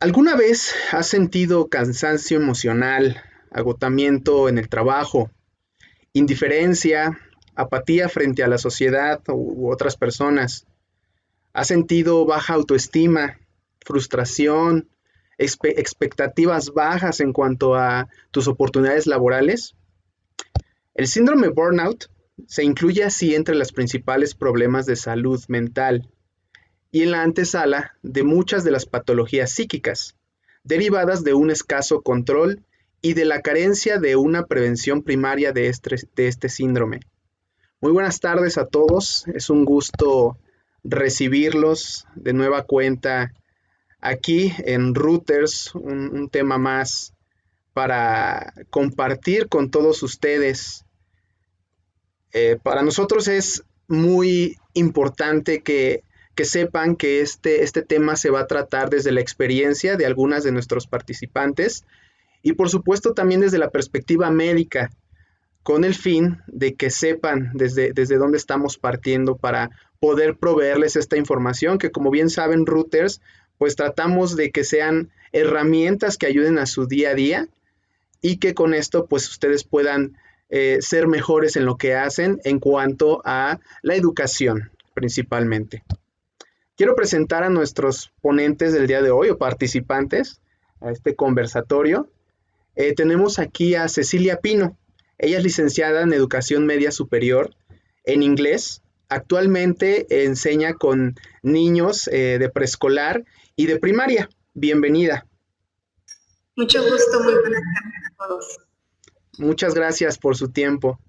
¿Alguna vez has sentido cansancio emocional, agotamiento en el trabajo, indiferencia, apatía frente a la sociedad u otras personas? ¿Has sentido baja autoestima, frustración, expectativas bajas en cuanto a tus oportunidades laborales? El síndrome burnout se incluye así entre los principales problemas de salud mental y en la antesala de muchas de las patologías psíquicas, derivadas de un escaso control y de la carencia de una prevención primaria de este síndrome. Muy buenas tardes a todos, es un gusto recibirlos de nueva cuenta aquí en Routers, un tema más para compartir con todos ustedes. Para nosotros es muy importante que sepan que este tema se va a tratar desde la experiencia de algunas de nuestros participantes y por supuesto también desde la perspectiva médica, con el fin de que sepan desde dónde estamos partiendo para poder proveerles esta información que, como bien saben, Routers, pues tratamos de que sean herramientas que ayuden a su día a día y que con esto pues ustedes puedan ser mejores en lo que hacen en cuanto a la educación principalmente. Quiero presentar a nuestros ponentes del día de hoy o participantes a este conversatorio. Tenemos aquí a Cecilia Pino. Ella es licenciada en Educación Media Superior en inglés. Actualmente enseña con niños de preescolar y de primaria. Bienvenida. Mucho gusto, muy buenas tardes a todos. Muchas gracias por su tiempo.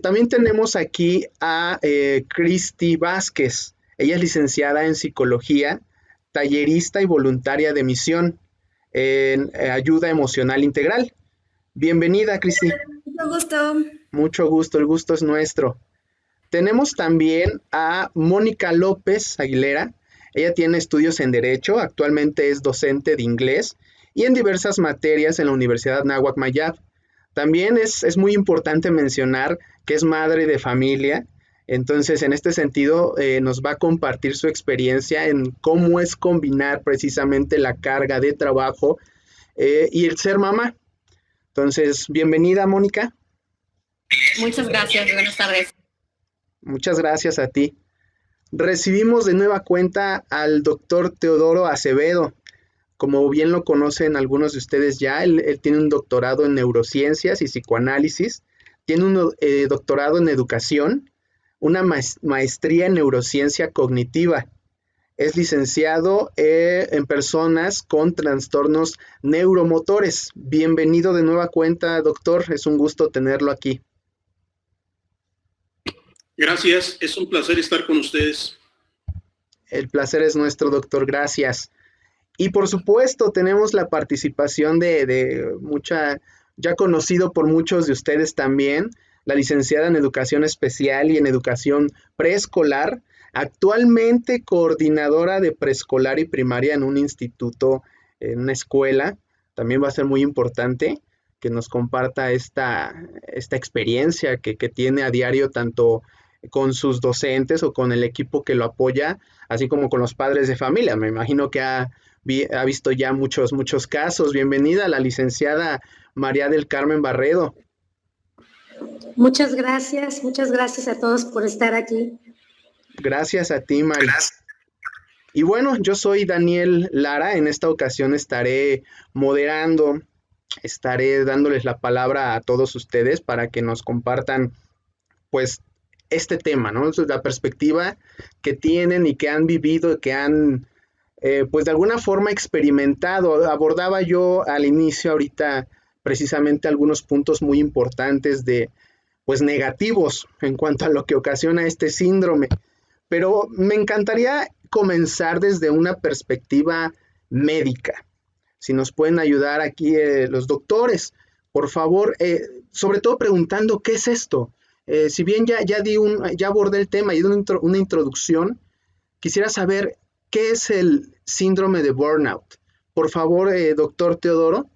También tenemos aquí a Cristi Vázquez. Ella es licenciada en Psicología, tallerista y voluntaria de misión en ayuda emocional integral. Bienvenida, Cristi. Mucho gusto. Mucho gusto, el gusto es nuestro. Tenemos también a Mónica López Aguilera. Ella tiene estudios en Derecho, actualmente es docente de inglés y en diversas materias en la Universidad Anáhuac Mayab. También es muy importante mencionar que es madre de familia. Entonces, en este sentido, nos va a compartir su experiencia en cómo es combinar precisamente la carga de trabajo y el ser mamá. Entonces, bienvenida, Mónica. Muchas gracias, buenas tardes. Muchas gracias a ti. Recibimos de nueva cuenta al doctor Teodoro Acevedo. Como bien lo conocen algunos de ustedes ya, él tiene un doctorado en neurociencias y psicoanálisis, tiene un doctorado en educación, una maestría en neurociencia cognitiva. Es licenciado en personas con trastornos neuromotores. Bienvenido de nueva cuenta, doctor. Es un gusto tenerlo aquí. Gracias, es un placer estar con ustedes. El placer es nuestro, doctor. Gracias. Y por supuesto, tenemos la participación de mucha, ya conocido por muchos de ustedes también, la licenciada en Educación Especial y en Educación Preescolar, actualmente coordinadora de preescolar y primaria en un instituto, en una escuela. También va a ser muy importante que nos comparta esta experiencia que tiene a diario tanto con sus docentes o con el equipo que lo apoya, así como con los padres de familia. Me imagino que ha visto ya muchos casos. Bienvenida la licenciada María del Carmen Barredo. Muchas gracias a todos por estar aquí. Gracias a ti, Mari. Y bueno, yo soy Daniel Lara. En esta ocasión estaré moderando, estaré dándoles la palabra a todos ustedes para que nos compartan, pues, este tema, ¿no? La perspectiva que tienen y que han vivido, que han, pues, de alguna forma experimentado. Abordaba yo al inicio ahorita precisamente algunos puntos muy importantes pues, negativos en cuanto a lo que ocasiona este síndrome. Pero me encantaría comenzar desde una perspectiva médica. Si nos pueden ayudar aquí los doctores, por favor, sobre todo preguntando qué es esto. Si bien ya abordé el tema y di una introducción, quisiera saber qué es el síndrome de burnout. Por favor, doctor Teodoro.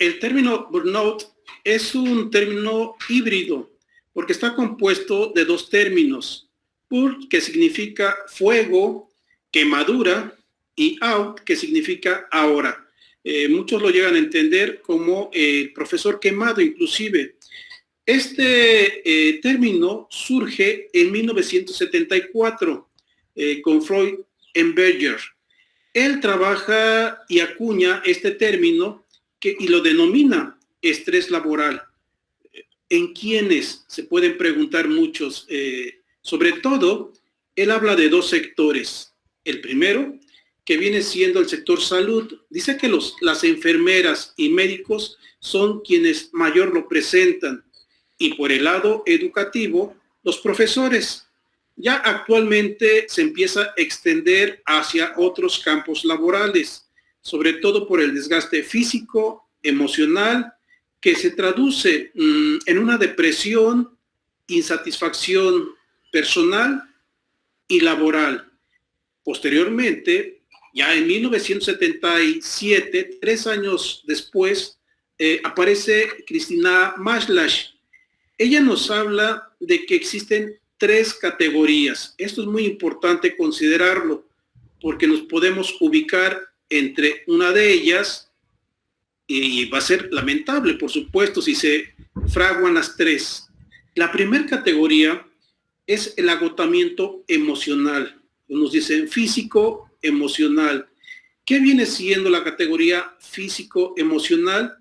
El término burnout es un término híbrido porque está compuesto de dos términos. Burn, que significa fuego, quemadura, y out, que significa ahora. Muchos lo llegan a entender como el profesor quemado inclusive. Este término surge en 1974 con Freud en Berger. Él trabaja y acuña este término y lo denomina estrés laboral. ¿En quiénes? Se pueden preguntar muchos. Sobre todo, él habla de dos sectores. El primero, que viene siendo el sector salud, dice que las enfermeras y médicos son quienes mayor lo presentan. Y por el lado educativo, los profesores. Ya actualmente se empieza a extender hacia otros campos laborales, sobre todo por el desgaste físico, emocional, que se traduce en una depresión, insatisfacción personal y laboral. Posteriormente, ya en 1977, 3 años después, aparece Cristina Maslach. Ella nos habla de que existen 3 categorías. Esto es muy importante considerarlo porque nos podemos ubicar entre una de ellas y va a ser lamentable, por supuesto, si se fraguan las 3. La primera categoría es el agotamiento emocional. Nos dicen físico, emocional. ¿Qué viene siendo la categoría físico-emocional?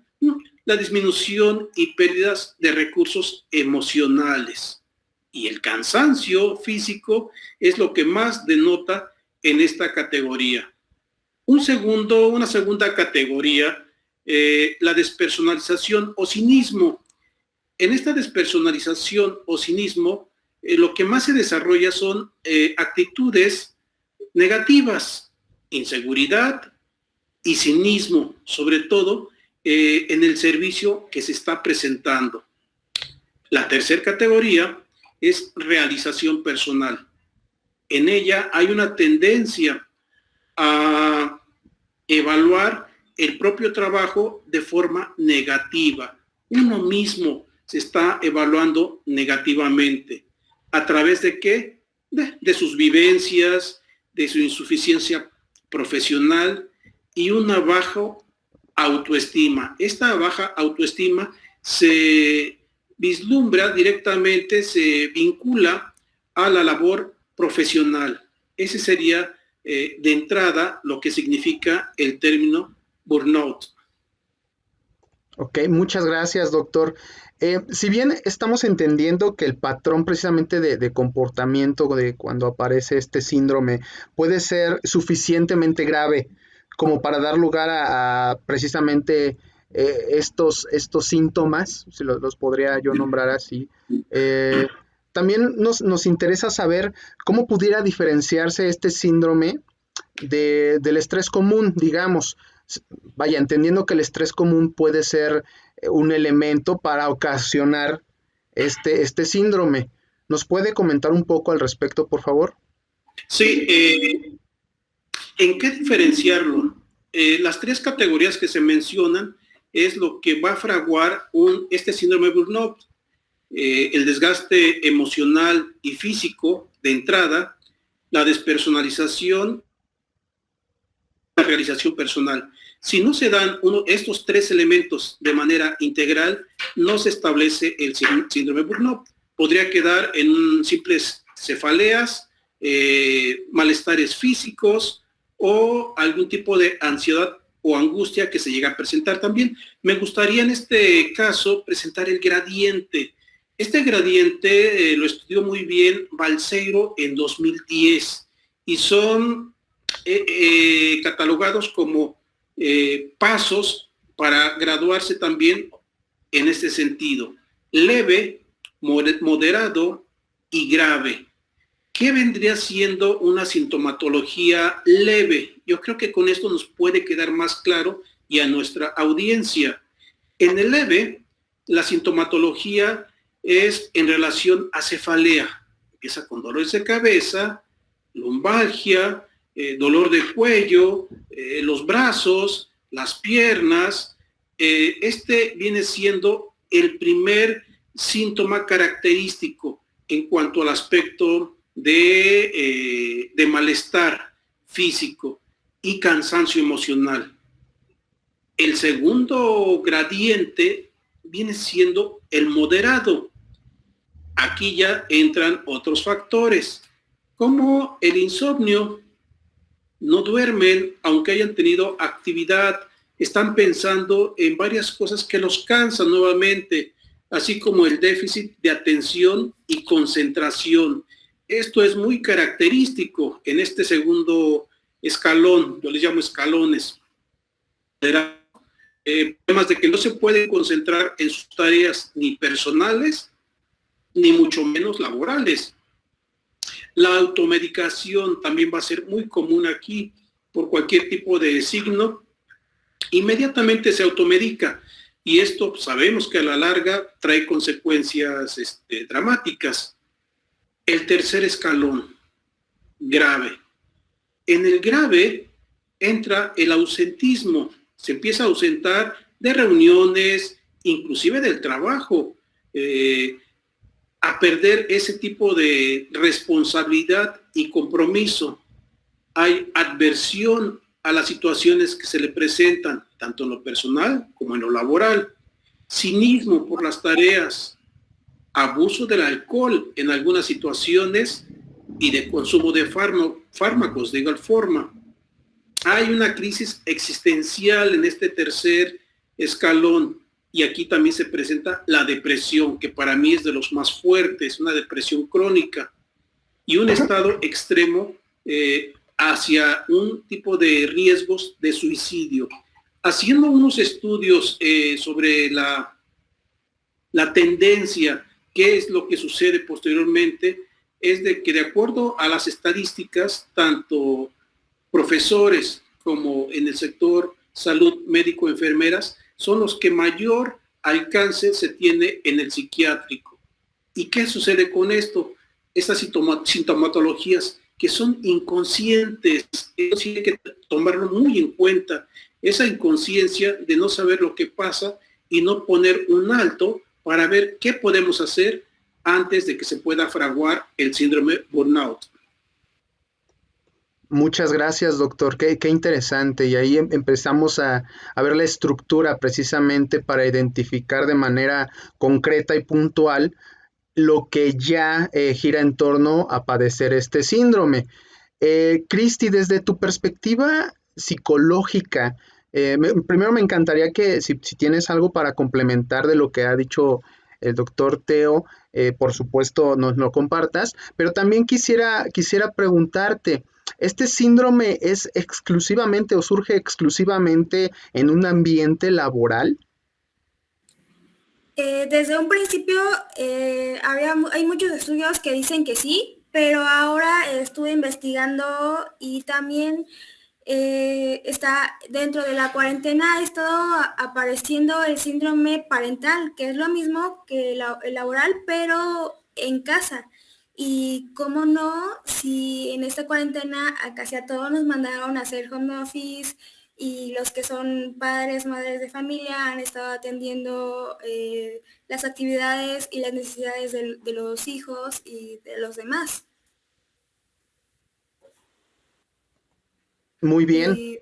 La disminución y pérdidas de recursos emocionales. Y el cansancio físico es lo que más denota en esta categoría. Una segunda categoría, la despersonalización o cinismo. En esta despersonalización o cinismo, lo que más se desarrolla son actitudes negativas, inseguridad y cinismo, sobre todo en el servicio que se está presentando. La tercera categoría es realización personal. En ella hay una tendencia a evaluar el propio trabajo de forma negativa. Uno mismo se está evaluando negativamente. ¿A través de qué? De sus vivencias, de su insuficiencia profesional y una baja autoestima. Esta baja autoestima se vislumbra directamente, se vincula a la labor profesional. Ese sería de entrada lo que significa el término burnout. Ok, muchas gracias, doctor. Si bien estamos entendiendo que el patrón precisamente de comportamiento de cuando aparece este síndrome puede ser suficientemente grave como para dar lugar a precisamente estos síntomas, si los podría yo nombrar así, también nos interesa saber cómo pudiera diferenciarse este síndrome del estrés común, digamos. Vaya, entendiendo que el estrés común puede ser un elemento para ocasionar este síndrome. ¿Nos puede comentar un poco al respecto, por favor? Sí, ¿en qué diferenciarlo? Las tres categorías que se mencionan es lo que va a fraguar este síndrome de burnout. El desgaste emocional y físico de entrada, la despersonalización, la realización personal. Si no se dan estos tres elementos de manera integral, no se establece el síndrome de burnout. Podría quedar en simples cefaleas, malestares físicos o algún tipo de ansiedad o angustia que se llega a presentar también. Me gustaría en este caso presentar el gradiente. Este gradiente lo estudió muy bien Balseiro en 2010 y son catalogados como pasos para graduarse también en este sentido. Leve, moderado y grave. ¿Qué vendría siendo una sintomatología leve? Yo creo que con esto nos puede quedar más claro y a nuestra audiencia. En el leve, la sintomatología es en relación a cefalea. Empieza con dolores de cabeza, lumbalgia, dolor de cuello, los brazos, las piernas. Este viene siendo el primer síntoma característico en cuanto al aspecto de malestar físico y cansancio emocional. El segundo gradiente viene siendo el moderado. Aquí ya entran otros factores, como el insomnio. No duermen, aunque hayan tenido actividad, están pensando en varias cosas que los cansan nuevamente, así como el déficit de atención y concentración. Esto es muy característico en este segundo escalón, yo les llamo escalones. Problemas de que no se pueden concentrar en sus tareas ni personales, ni mucho menos laborales. La automedicación también va a ser muy común aquí por cualquier tipo de signo. Inmediatamente se automedica y esto sabemos que a la larga trae consecuencias dramáticas. El tercer escalón, grave. En el grave entra el ausentismo. Se empieza a ausentar de reuniones, inclusive del trabajo, a perder ese tipo de responsabilidad y compromiso. Hay adversión a las situaciones que se le presentan, tanto en lo personal como en lo laboral. Cinismo por las tareas, abuso del alcohol en algunas situaciones y de consumo de fármacos de igual forma. Hay una crisis existencial en este tercer escalón. Y aquí también se presenta la depresión, que para mí es de los más fuertes, una depresión crónica y un estado extremo hacia un tipo de riesgos de suicidio. Haciendo unos estudios sobre la tendencia, qué es lo que sucede posteriormente, es de que de acuerdo a las estadísticas, tanto profesores como en el sector salud médico-enfermeras, son los que mayor alcance se tiene en el psiquiátrico. ¿Y qué sucede con esto? Estas sintomatologías que son inconscientes, eso sí hay que tomarlo muy en cuenta, esa inconsciencia de no saber lo que pasa y no poner un alto para ver qué podemos hacer antes de que se pueda fraguar el síndrome burnout. Muchas gracias, doctor. Qué interesante. Y ahí empezamos a ver la estructura precisamente para identificar de manera concreta y puntual lo que ya gira en torno a padecer este síndrome. Cristi, desde tu perspectiva psicológica, primero me encantaría que si tienes algo para complementar de lo que ha dicho el doctor Teo, por supuesto nos lo compartas, pero también quisiera preguntarte, ¿este síndrome es exclusivamente o surge exclusivamente en un ambiente laboral? Desde un principio hay muchos estudios que dicen que sí, pero ahora estuve investigando y también está dentro de la cuarentena, ha estado apareciendo el síndrome parental, que es lo mismo que el laboral, pero en casa. Y cómo no, si en esta cuarentena a casi a todos nos mandaron a hacer home office y los que son padres, madres de familia han estado atendiendo las actividades y las necesidades de los hijos y de los demás. Muy bien. Y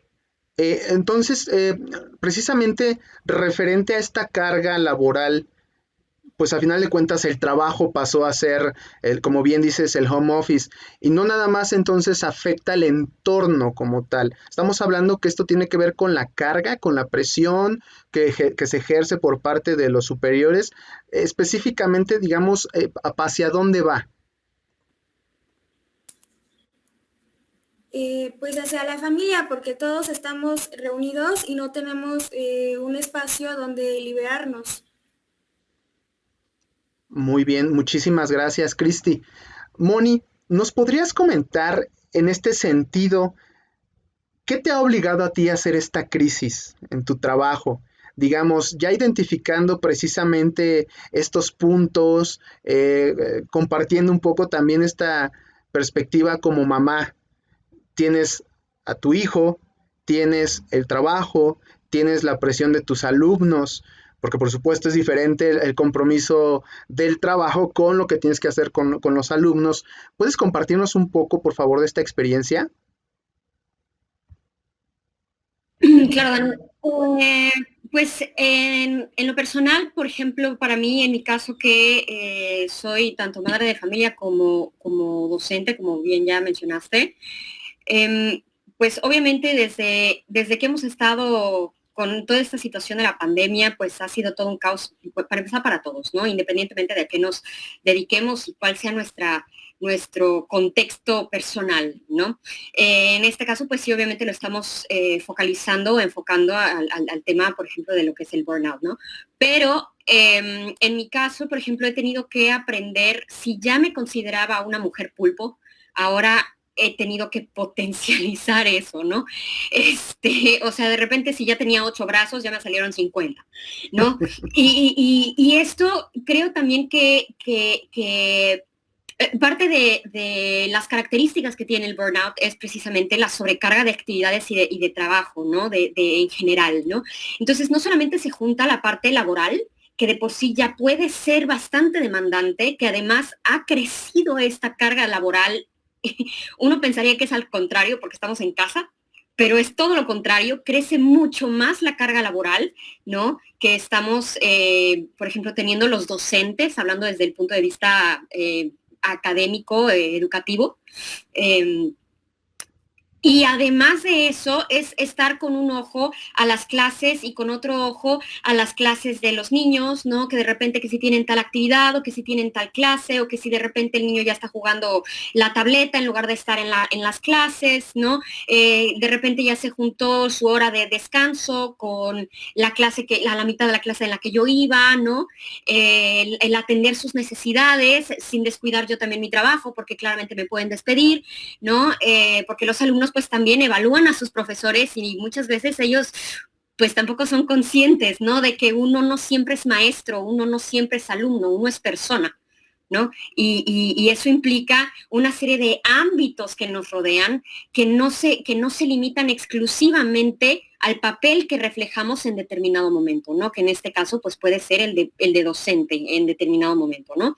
Entonces, precisamente referente a esta carga laboral, pues a final de cuentas el trabajo pasó a ser, como bien dices, el home office, y no nada más entonces afecta el entorno como tal. Estamos hablando que esto tiene que ver con la carga, con la presión que se ejerce por parte de los superiores, específicamente, digamos, hacia dónde va. pues hacia la familia, porque todos estamos reunidos y no tenemos un espacio donde liberarnos. Muy bien, muchísimas gracias, Cristi. Moni, ¿nos podrías comentar en este sentido qué te ha obligado a ti a hacer esta crisis en tu trabajo? Digamos, ya identificando precisamente estos puntos, compartiendo un poco también esta perspectiva como mamá. Tienes a tu hijo, tienes el trabajo, tienes la presión de tus alumnos, porque por supuesto es diferente el compromiso del trabajo con lo que tienes que hacer con los alumnos. ¿Puedes compartirnos un poco, por favor, de esta experiencia? Claro, Dani. Pues en lo personal, por ejemplo, para mí, en mi caso que soy tanto madre de familia como docente, como bien ya mencionaste, pues obviamente desde que hemos estado con toda esta situación de la pandemia, pues ha sido todo un caos, para empezar para todos, ¿no? Independientemente de a qué nos dediquemos y cuál sea nuestro contexto personal, ¿no? En este caso, pues sí, obviamente lo estamos enfocando al tema, por ejemplo, de lo que es el burnout, ¿no? Pero en mi caso, por ejemplo, he tenido que aprender, si ya me consideraba una mujer pulpo, ahora he tenido que potencializar eso, ¿no? O sea, de repente si ya tenía 8 brazos, ya me salieron 50, ¿no? Y esto creo también que parte de las características que tiene el burnout es precisamente la sobrecarga de actividades y de trabajo, ¿no? En general, ¿no? Entonces, no solamente se junta la parte laboral, que de por sí ya puede ser bastante demandante, que además ha crecido esta carga laboral. Uno pensaría que es al contrario porque estamos en casa, pero es todo lo contrario, crece mucho más la carga laboral, ¿no? Que estamos, por ejemplo, teniendo los docentes, hablando desde el punto de vista académico, educativo. Y además de eso, es estar con un ojo a las clases y con otro ojo a las clases de los niños, ¿no? Que de repente que si tienen tal actividad o que si tienen tal clase o que si de repente el niño ya está jugando la tableta en lugar de estar en las clases, ¿no? De repente ya se juntó su hora de descanso con la clase a la mitad de la clase en la que yo iba, ¿no? El atender sus necesidades sin descuidar yo también mi trabajo, porque claramente me pueden despedir, ¿no? Porque los alumnos pues también evalúan a sus profesores y muchas veces ellos pues tampoco son conscientes, ¿no? De que uno no siempre es maestro, uno no siempre es alumno, uno es persona, ¿no? Y eso implica una serie de ámbitos que nos rodean, que no se limitan exclusivamente al papel que reflejamos en determinado momento, ¿no? Que en este caso pues puede ser el de docente en determinado momento, ¿no?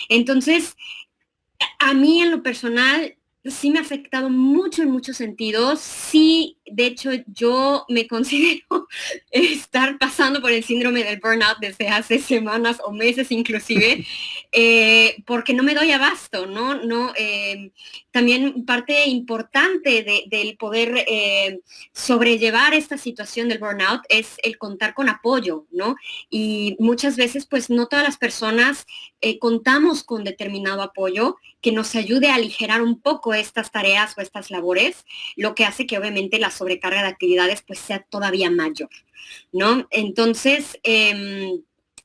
Entonces, a mí en lo personal sí me ha afectado mucho en muchos sentidos, sí de hecho, yo me considero estar pasando por el síndrome del burnout desde hace semanas o meses inclusive, porque no me doy abasto, ¿no? También parte importante del poder sobrellevar esta situación del burnout es el contar con apoyo, ¿no? Y muchas veces, pues, no todas las personas contamos con determinado apoyo que nos ayude a aligerar un poco estas tareas o estas labores, lo que hace que obviamente la sobrecarga de actividades pues sea todavía mayor, ¿no? Entonces,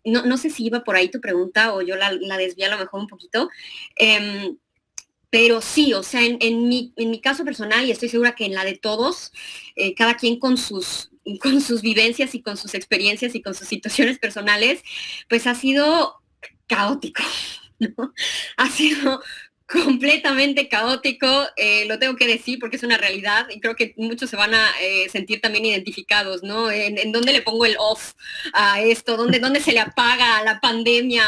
no sé si iba por ahí tu pregunta o yo la desvié a lo mejor un poquito, pero sí, o sea, en mi caso personal, y estoy segura que en la de todos, cada quien con sus vivencias y con sus experiencias y con sus situaciones personales, pues ha sido caótico, ¿no? Ha sido completamente caótico, lo tengo que decir porque es una realidad y creo que muchos se van a sentir también identificados, ¿no? ¿En dónde le pongo el off a esto? ¿Dónde se le apaga a la pandemia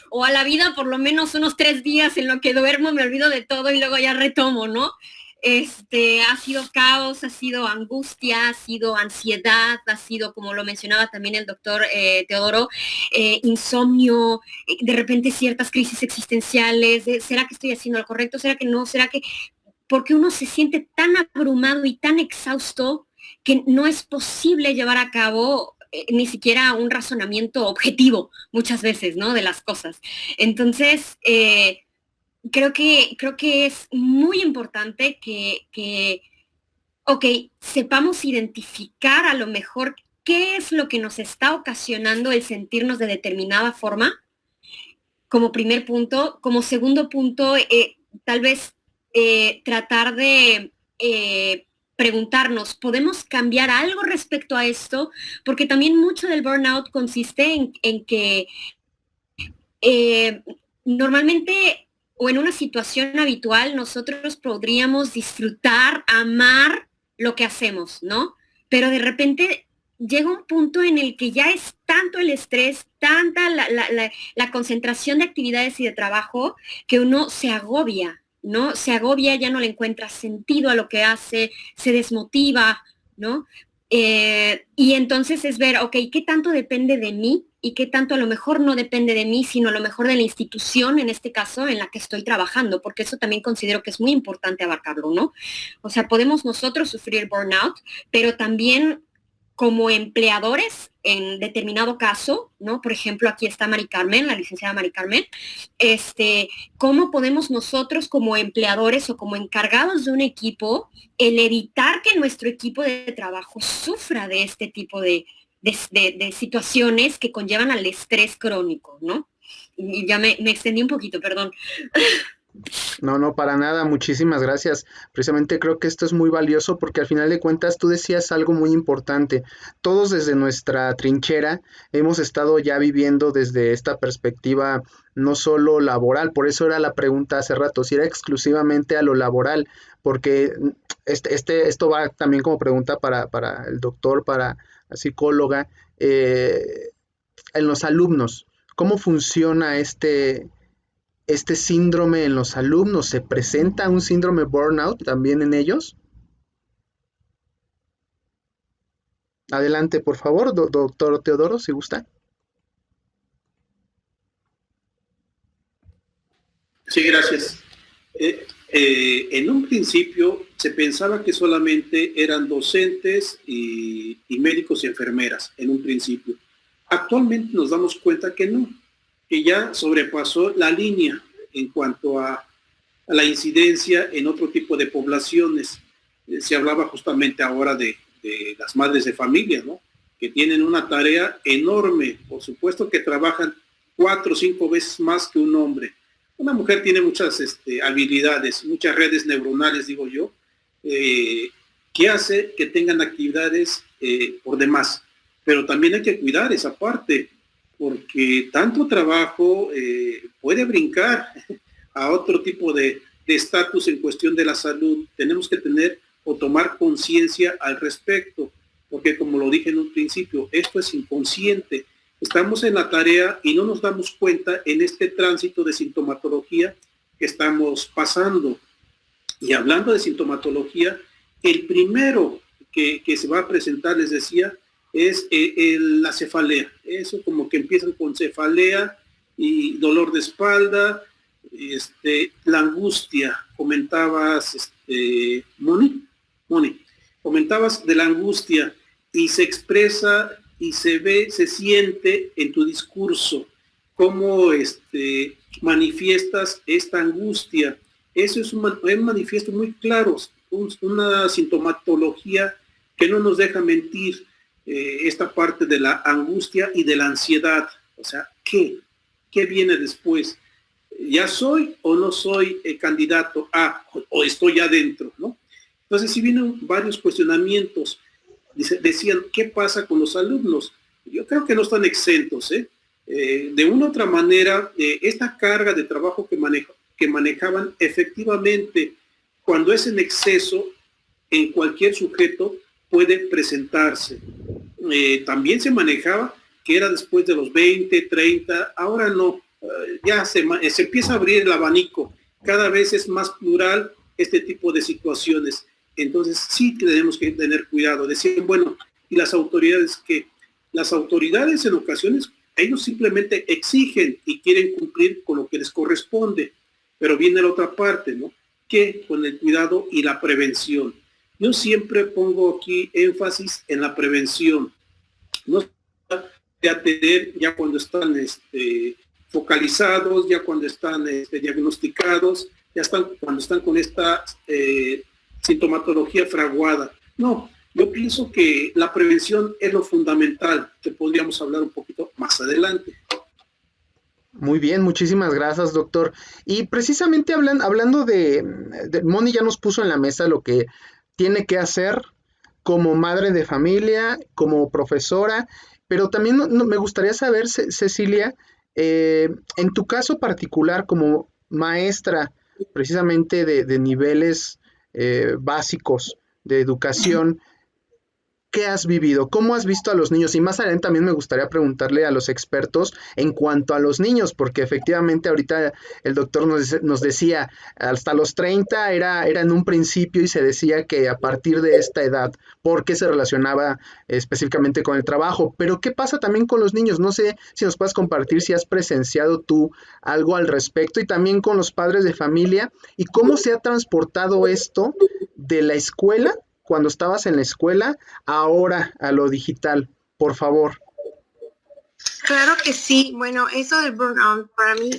o a la vida por lo menos unos 3 días en lo que duermo, me olvido de todo y luego ya retomo, ¿no? Ha sido caos, ha sido angustia, ha sido ansiedad, ha sido, como lo mencionaba también el doctor Teodoro, insomnio, de repente ciertas crisis existenciales, ¿será que estoy haciendo lo correcto? ¿Será que no? ¿Será que...? Porque uno se siente tan abrumado y tan exhausto que no es posible llevar a cabo ni siquiera un razonamiento objetivo muchas veces, ¿no? De las cosas. Entonces, creo que es muy importante que sepamos identificar a lo mejor qué es lo que nos está ocasionando el sentirnos de determinada forma, como primer punto. Como segundo punto, tal vez tratar de preguntarnos, ¿podemos cambiar algo respecto a esto? Porque también mucho del burnout consiste en que normalmente o en una situación habitual nosotros podríamos disfrutar, amar lo que hacemos, ¿no? Pero de repente llega un punto en el que ya es tanto el estrés, tanta la concentración de actividades y de trabajo que uno se agobia, ¿no? Se agobia, ya no le encuentra sentido a lo que hace, se desmotiva, ¿no? Y entonces es ver, ok, ¿qué tanto depende de mí? Y qué tanto a lo mejor no depende de mí, sino a lo mejor de la institución, en este caso, en la que estoy trabajando, porque eso también considero que es muy importante abarcarlo, ¿no? O sea, podemos nosotros sufrir burnout, pero también como empleadores, en determinado caso, ¿no? Por ejemplo, aquí está Mari Carmen, la licenciada Mari Carmen, ¿cómo podemos nosotros como empleadores o como encargados de un equipo, el evitar que nuestro equipo de trabajo sufra de este tipo de situaciones que conllevan al estrés crónico, ¿no? Y ya me extendí un poquito, perdón. No, para nada, muchísimas gracias. Precisamente creo que esto es muy valioso porque al final de cuentas tú decías algo muy importante. Todos desde nuestra trinchera hemos estado ya viviendo desde esta perspectiva no solo laboral, por eso era la pregunta hace rato, si era exclusivamente a lo laboral, porque esto va también como pregunta para el doctor, para la psicóloga, en los alumnos. ¿Cómo funciona este síndrome en los alumnos? ¿Se presenta un síndrome burnout también en ellos? Adelante, por favor, doctor Teodoro, si gusta. Sí, gracias. En un principio se pensaba que solamente eran docentes y médicos y enfermeras, en un principio. Actualmente nos damos cuenta que no, que ya sobrepasó la línea en cuanto a la incidencia en otro tipo de poblaciones. Se hablaba justamente ahora de las madres de familia, ¿no? Que tienen una tarea enorme, por supuesto que trabajan 4 o 5 veces más que un hombre. Una mujer tiene muchas habilidades, muchas redes neuronales, digo yo, que hace que tengan actividades por demás. Pero también hay que cuidar esa parte, porque tanto trabajo puede brincar a otro tipo de estatus en cuestión de la salud. Tenemos que tener o tomar conciencia al respecto, porque como lo dije en un principio, esto es inconsciente. Estamos en la tarea y no nos damos cuenta en este tránsito de sintomatología que estamos pasando. Y hablando de sintomatología, El primero que se va a presentar, les decía, es la cefalea. Eso como que empiezan con cefalea y dolor de espalda, la angustia. Comentabas, Moni, comentabas de la angustia y se expresa y se ve, se siente en tu discurso cómo manifiestas esta angustia. Eso es un manifiesto muy claro, una sintomatología que no nos deja mentir, esta parte de la angustia y de la ansiedad. O sea, ¿qué viene después? ¿Ya soy o no soy candidato a, o estoy adentro, ¿no? Entonces, si vienen varios cuestionamientos, decían, ¿qué pasa con los alumnos? Yo creo que no están exentos, de una u otra manera, esta carga de trabajo que manejaban efectivamente, cuando es en exceso, en cualquier sujeto puede presentarse. También se manejaba que era después de los 20, 30, ahora no, ya se empieza a abrir el abanico, cada vez es más plural este tipo de situaciones. Entonces sí tenemos que tener cuidado. Decían, bueno, ¿y las autoridades qué? Las autoridades en ocasiones, ellos simplemente exigen y quieren cumplir con lo que les corresponde, pero viene la otra parte, ¿no? Que con el cuidado y la prevención. Yo siempre pongo aquí énfasis en la prevención. No de atender ya cuando están focalizados, ya cuando están diagnosticados, cuando están con esta sintomatología fraguada. No, yo pienso que la prevención es lo fundamental, que podríamos hablar un poquito más adelante. Muy bien, muchísimas gracias, doctor. Y precisamente hablando de Moni ya nos puso en la mesa lo que tiene que hacer como madre de familia, como profesora, pero también me gustaría saber, Cecilia, en tu caso particular como maestra precisamente de niveles básicos de educación, ¿qué has vivido? ¿Cómo has visto a los niños? Y más adelante también me gustaría preguntarle a los expertos en cuanto a los niños, porque efectivamente ahorita el doctor nos decía, hasta los 30 era en un principio y se decía que a partir de esta edad, porque se relacionaba específicamente con el trabajo. Pero ¿qué pasa también con los niños? No sé si nos puedes compartir si has presenciado tú algo al respecto y también con los padres de familia y cómo se ha transportado esto de la escuela cuando estabas en la escuela, ahora a lo digital, por favor. Claro que sí. Bueno, eso del burnout para mí,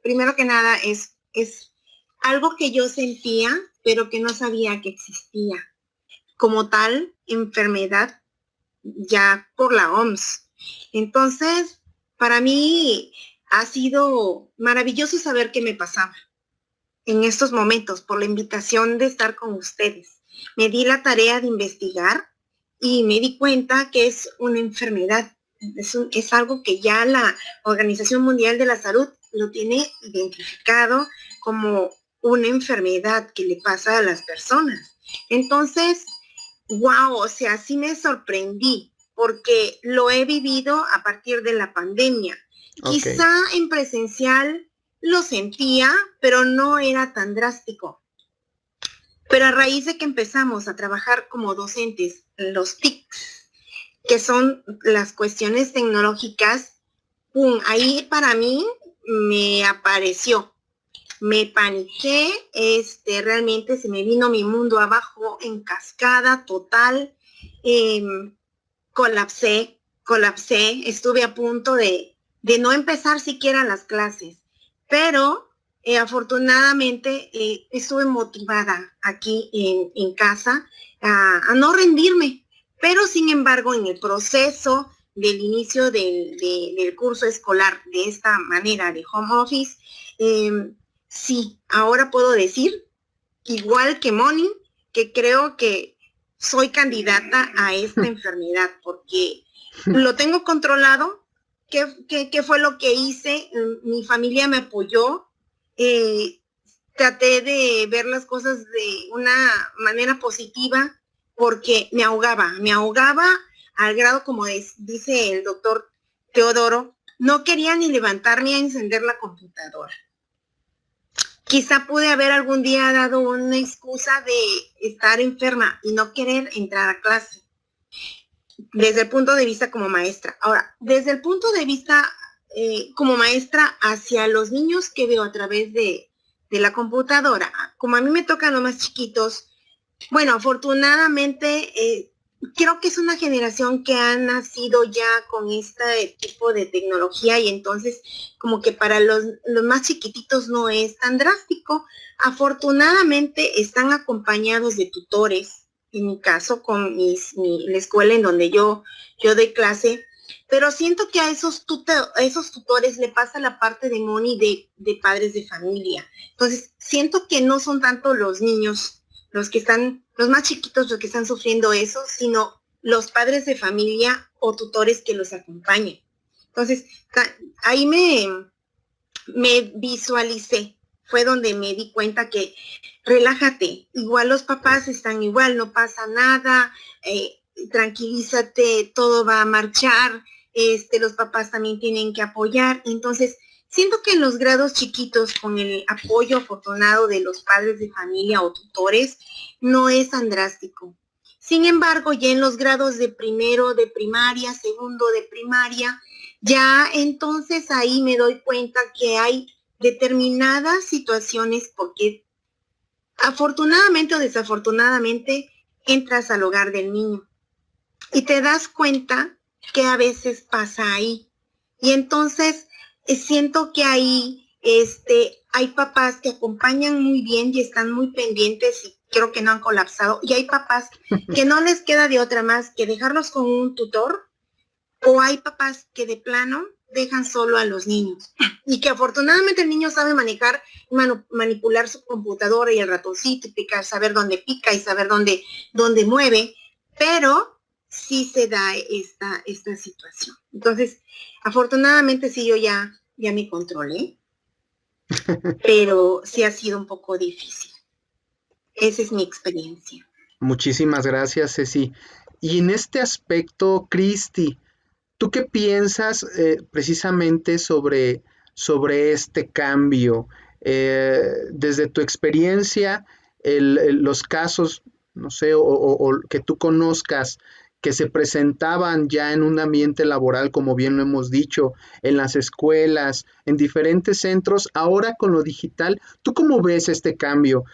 primero que nada, es algo que yo sentía, pero que no sabía que existía. Como tal, enfermedad ya por la OMS. Entonces, para mí ha sido maravilloso saber qué me pasaba en estos momentos, por la invitación de estar con ustedes. Me di la tarea de investigar y me di cuenta que es una enfermedad. Es algo que ya la Organización Mundial de la Salud lo tiene identificado como una enfermedad que le pasa a las personas. Entonces, wow, o sea, sí me sorprendí porque lo he vivido a partir de la pandemia. Okay. Quizá en presencial lo sentía, pero no era tan drástico. Pero a raíz de que empezamos a trabajar como docentes, los TICs, que son las cuestiones tecnológicas, ¡pum! Ahí para mí me apareció. Me paniqué, realmente se me vino mi mundo abajo en cascada total, colapsé, estuve a punto de no empezar siquiera las clases, pero afortunadamente estuve motivada aquí en casa a no rendirme, pero sin embargo en el proceso del inicio del curso escolar de esta manera de home office, sí, ahora puedo decir, igual que Moni, que creo que soy candidata a esta enfermedad porque lo tengo controlado. ¿Qué fue lo que hice? Mi familia me apoyó. Traté de ver las cosas de una manera positiva porque me ahogaba al grado, como dice el doctor Teodoro, no quería ni levantarme a encender la computadora. quizá pude haber algún día dado una excusa de estar enferma y no querer entrar a clase, desde el punto de vista como maestra. Ahora, desde el punto de vista como maestra hacia los niños que veo a través de la computadora, como a mí me tocan los más chiquitos, bueno, afortunadamente creo que es una generación que ha nacido ya con este tipo de tecnología y entonces como que para los más chiquititos no es tan drástico. Afortunadamente están acompañados de tutores, en mi caso con la escuela en donde yo doy clase, pero siento que a esos tutores le pasa la parte de Moni de padres de familia. Entonces siento que no son tanto los niños los más chiquitos los que están sufriendo eso, sino los padres de familia o tutores que los acompañen. Entonces, ahí me visualicé, fue donde me di cuenta que relájate, igual los papás están igual, no pasa nada, tranquilízate, todo va a marchar, los papás también tienen que apoyar. Entonces, siento que en los grados chiquitos, con el apoyo afortunado de los padres de familia o tutores, no es tan drástico. Sin embargo, ya en los grados de primero de primaria, segundo de primaria, ya entonces ahí me doy cuenta que hay determinadas situaciones porque afortunadamente o desafortunadamente entras al hogar del niño y te das cuenta que a veces pasa ahí. Y entonces siento que ahí hay papás que acompañan muy bien y están muy pendientes y creo que no han colapsado. Y hay papás que no les queda de otra más que dejarlos con un tutor, o hay papás que de plano dejan solo a los niños. Y que afortunadamente el niño sabe manejar, manipular su computadora y el ratoncito y picar, saber dónde pica y saber dónde mueve, pero sí se da esta situación. Entonces, afortunadamente sí, yo ya me controlé, pero sí ha sido un poco difícil. Esa es mi experiencia. Muchísimas gracias, Ceci. Y en este aspecto, Cristi, ¿tú qué piensas precisamente sobre este cambio? Desde tu experiencia, los casos, no sé, o que tú conozcas, que se presentaban ya en un ambiente laboral, como bien lo hemos dicho, en las escuelas, en diferentes centros, ahora con lo digital, ¿tú cómo ves este cambio?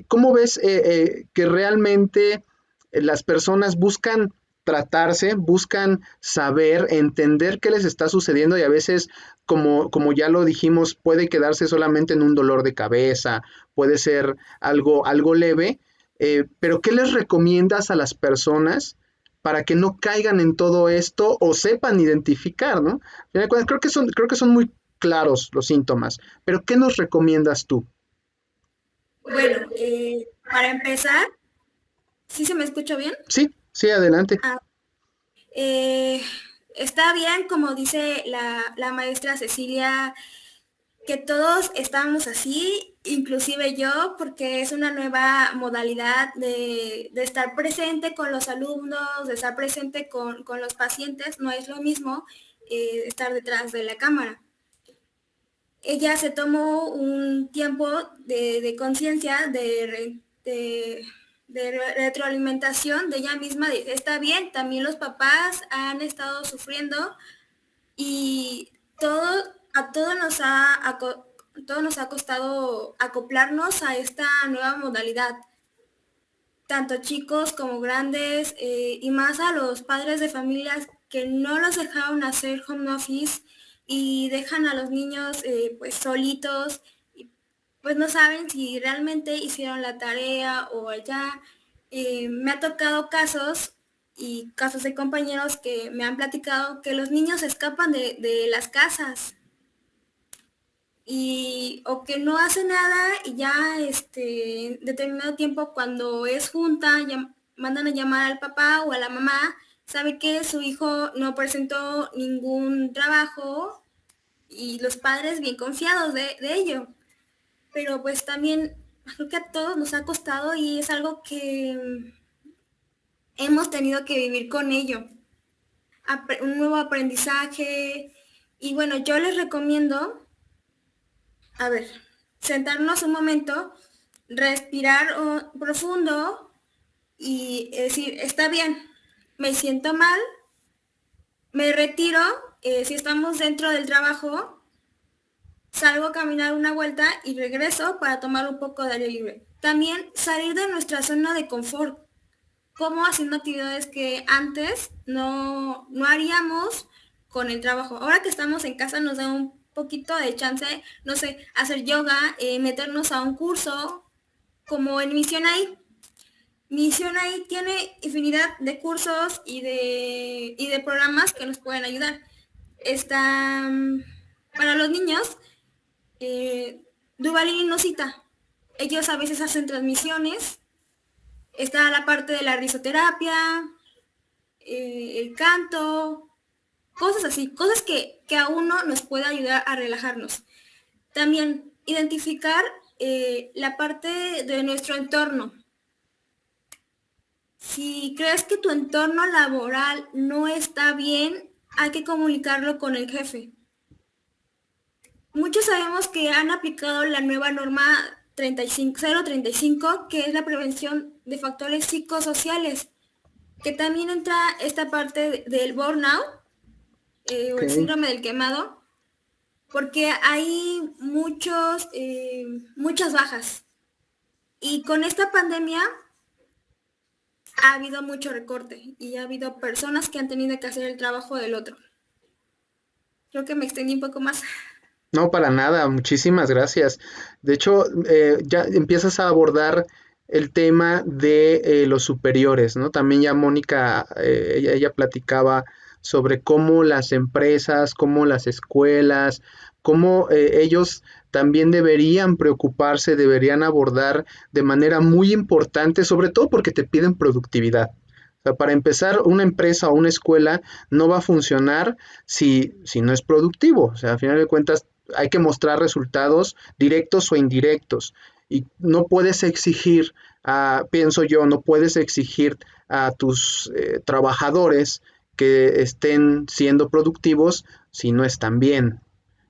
¿Cómo ves que realmente las personas buscan tratarse, buscan saber, entender qué les está sucediendo y a veces, como ya lo dijimos, puede quedarse solamente en un dolor de cabeza, puede ser algo leve, pero ¿qué les recomiendas a las personas para que no caigan en todo esto o sepan identificar, ¿no? Creo que son muy claros los síntomas, pero ¿qué nos recomiendas tú? Bueno, para empezar, ¿sí se me escucha bien? Sí, adelante. Está bien, como dice la maestra Cecilia, que todos estamos así, inclusive yo, porque es una nueva modalidad de estar presente con los alumnos, de estar presente con los pacientes. No es lo mismo estar detrás de la cámara. Ella se tomó un tiempo de conciencia, de retroalimentación de ella misma. Está bien, también los papás han estado sufriendo y a todos nos ha costado acoplarnos a esta nueva modalidad, tanto chicos como grandes, y más a los padres de familias que no los dejaron hacer home office y dejan a los niños pues solitos, y pues no saben si realmente hicieron la tarea o allá. Me ha tocado casos y casos de compañeros que me han platicado que los niños escapan de las casas o que no hacen nada y ya determinado tiempo, cuando es junta, ya mandan a llamar al papá o a la mamá, sabe que su hijo no presentó ningún trabajo y los padres bien confiados de ello. Pero pues también creo que a todos nos ha costado y es algo que hemos tenido que vivir con ello. Un nuevo aprendizaje. Y bueno, yo les recomiendo, a ver, sentarnos un momento, respirar profundo y decir, está bien, me siento mal, me retiro, si estamos dentro del trabajo, salgo a caminar una vuelta y regreso para tomar un poco de aire libre. También salir de nuestra zona de confort, como haciendo actividades que antes no haríamos con el trabajo. Ahora que estamos en casa nos da un poquito de chance, no sé, hacer yoga, meternos a un curso, como en Misión AI. Misión AI tiene infinidad de cursos y de programas que nos pueden ayudar. Está para los niños, Duvalín y Nosita. Ellos a veces hacen transmisiones. Está la parte de la risoterapia, el canto, cosas así, cosas que a uno nos puede ayudar a relajarnos. También identificar la parte de nuestro entorno. Si crees que tu entorno laboral no está bien, hay que comunicarlo con el jefe. Muchos sabemos que han aplicado la nueva norma 035, que es la prevención de factores psicosociales, que también entra esta parte del burnout, o el síndrome del quemado, porque hay muchas bajas. Y con esta pandemia ha habido mucho recorte y ha habido personas que han tenido que hacer el trabajo del otro. Creo que me extendí un poco más. No, para nada, muchísimas gracias. De hecho, ya empiezas a abordar el tema de los superiores, ¿no? También ya Mónica, ella platicaba sobre cómo las empresas, cómo las escuelas, cómo ellos también deberían preocuparse, deberían abordar de manera muy importante, sobre todo porque te piden productividad. O sea, para empezar, una empresa o una escuela no va a funcionar si no es productivo. O sea, al final de cuentas, hay que mostrar resultados directos o indirectos. Y no puedes exigir, pienso yo, no puedes exigir a tus trabajadores que estén siendo productivos si no están bien,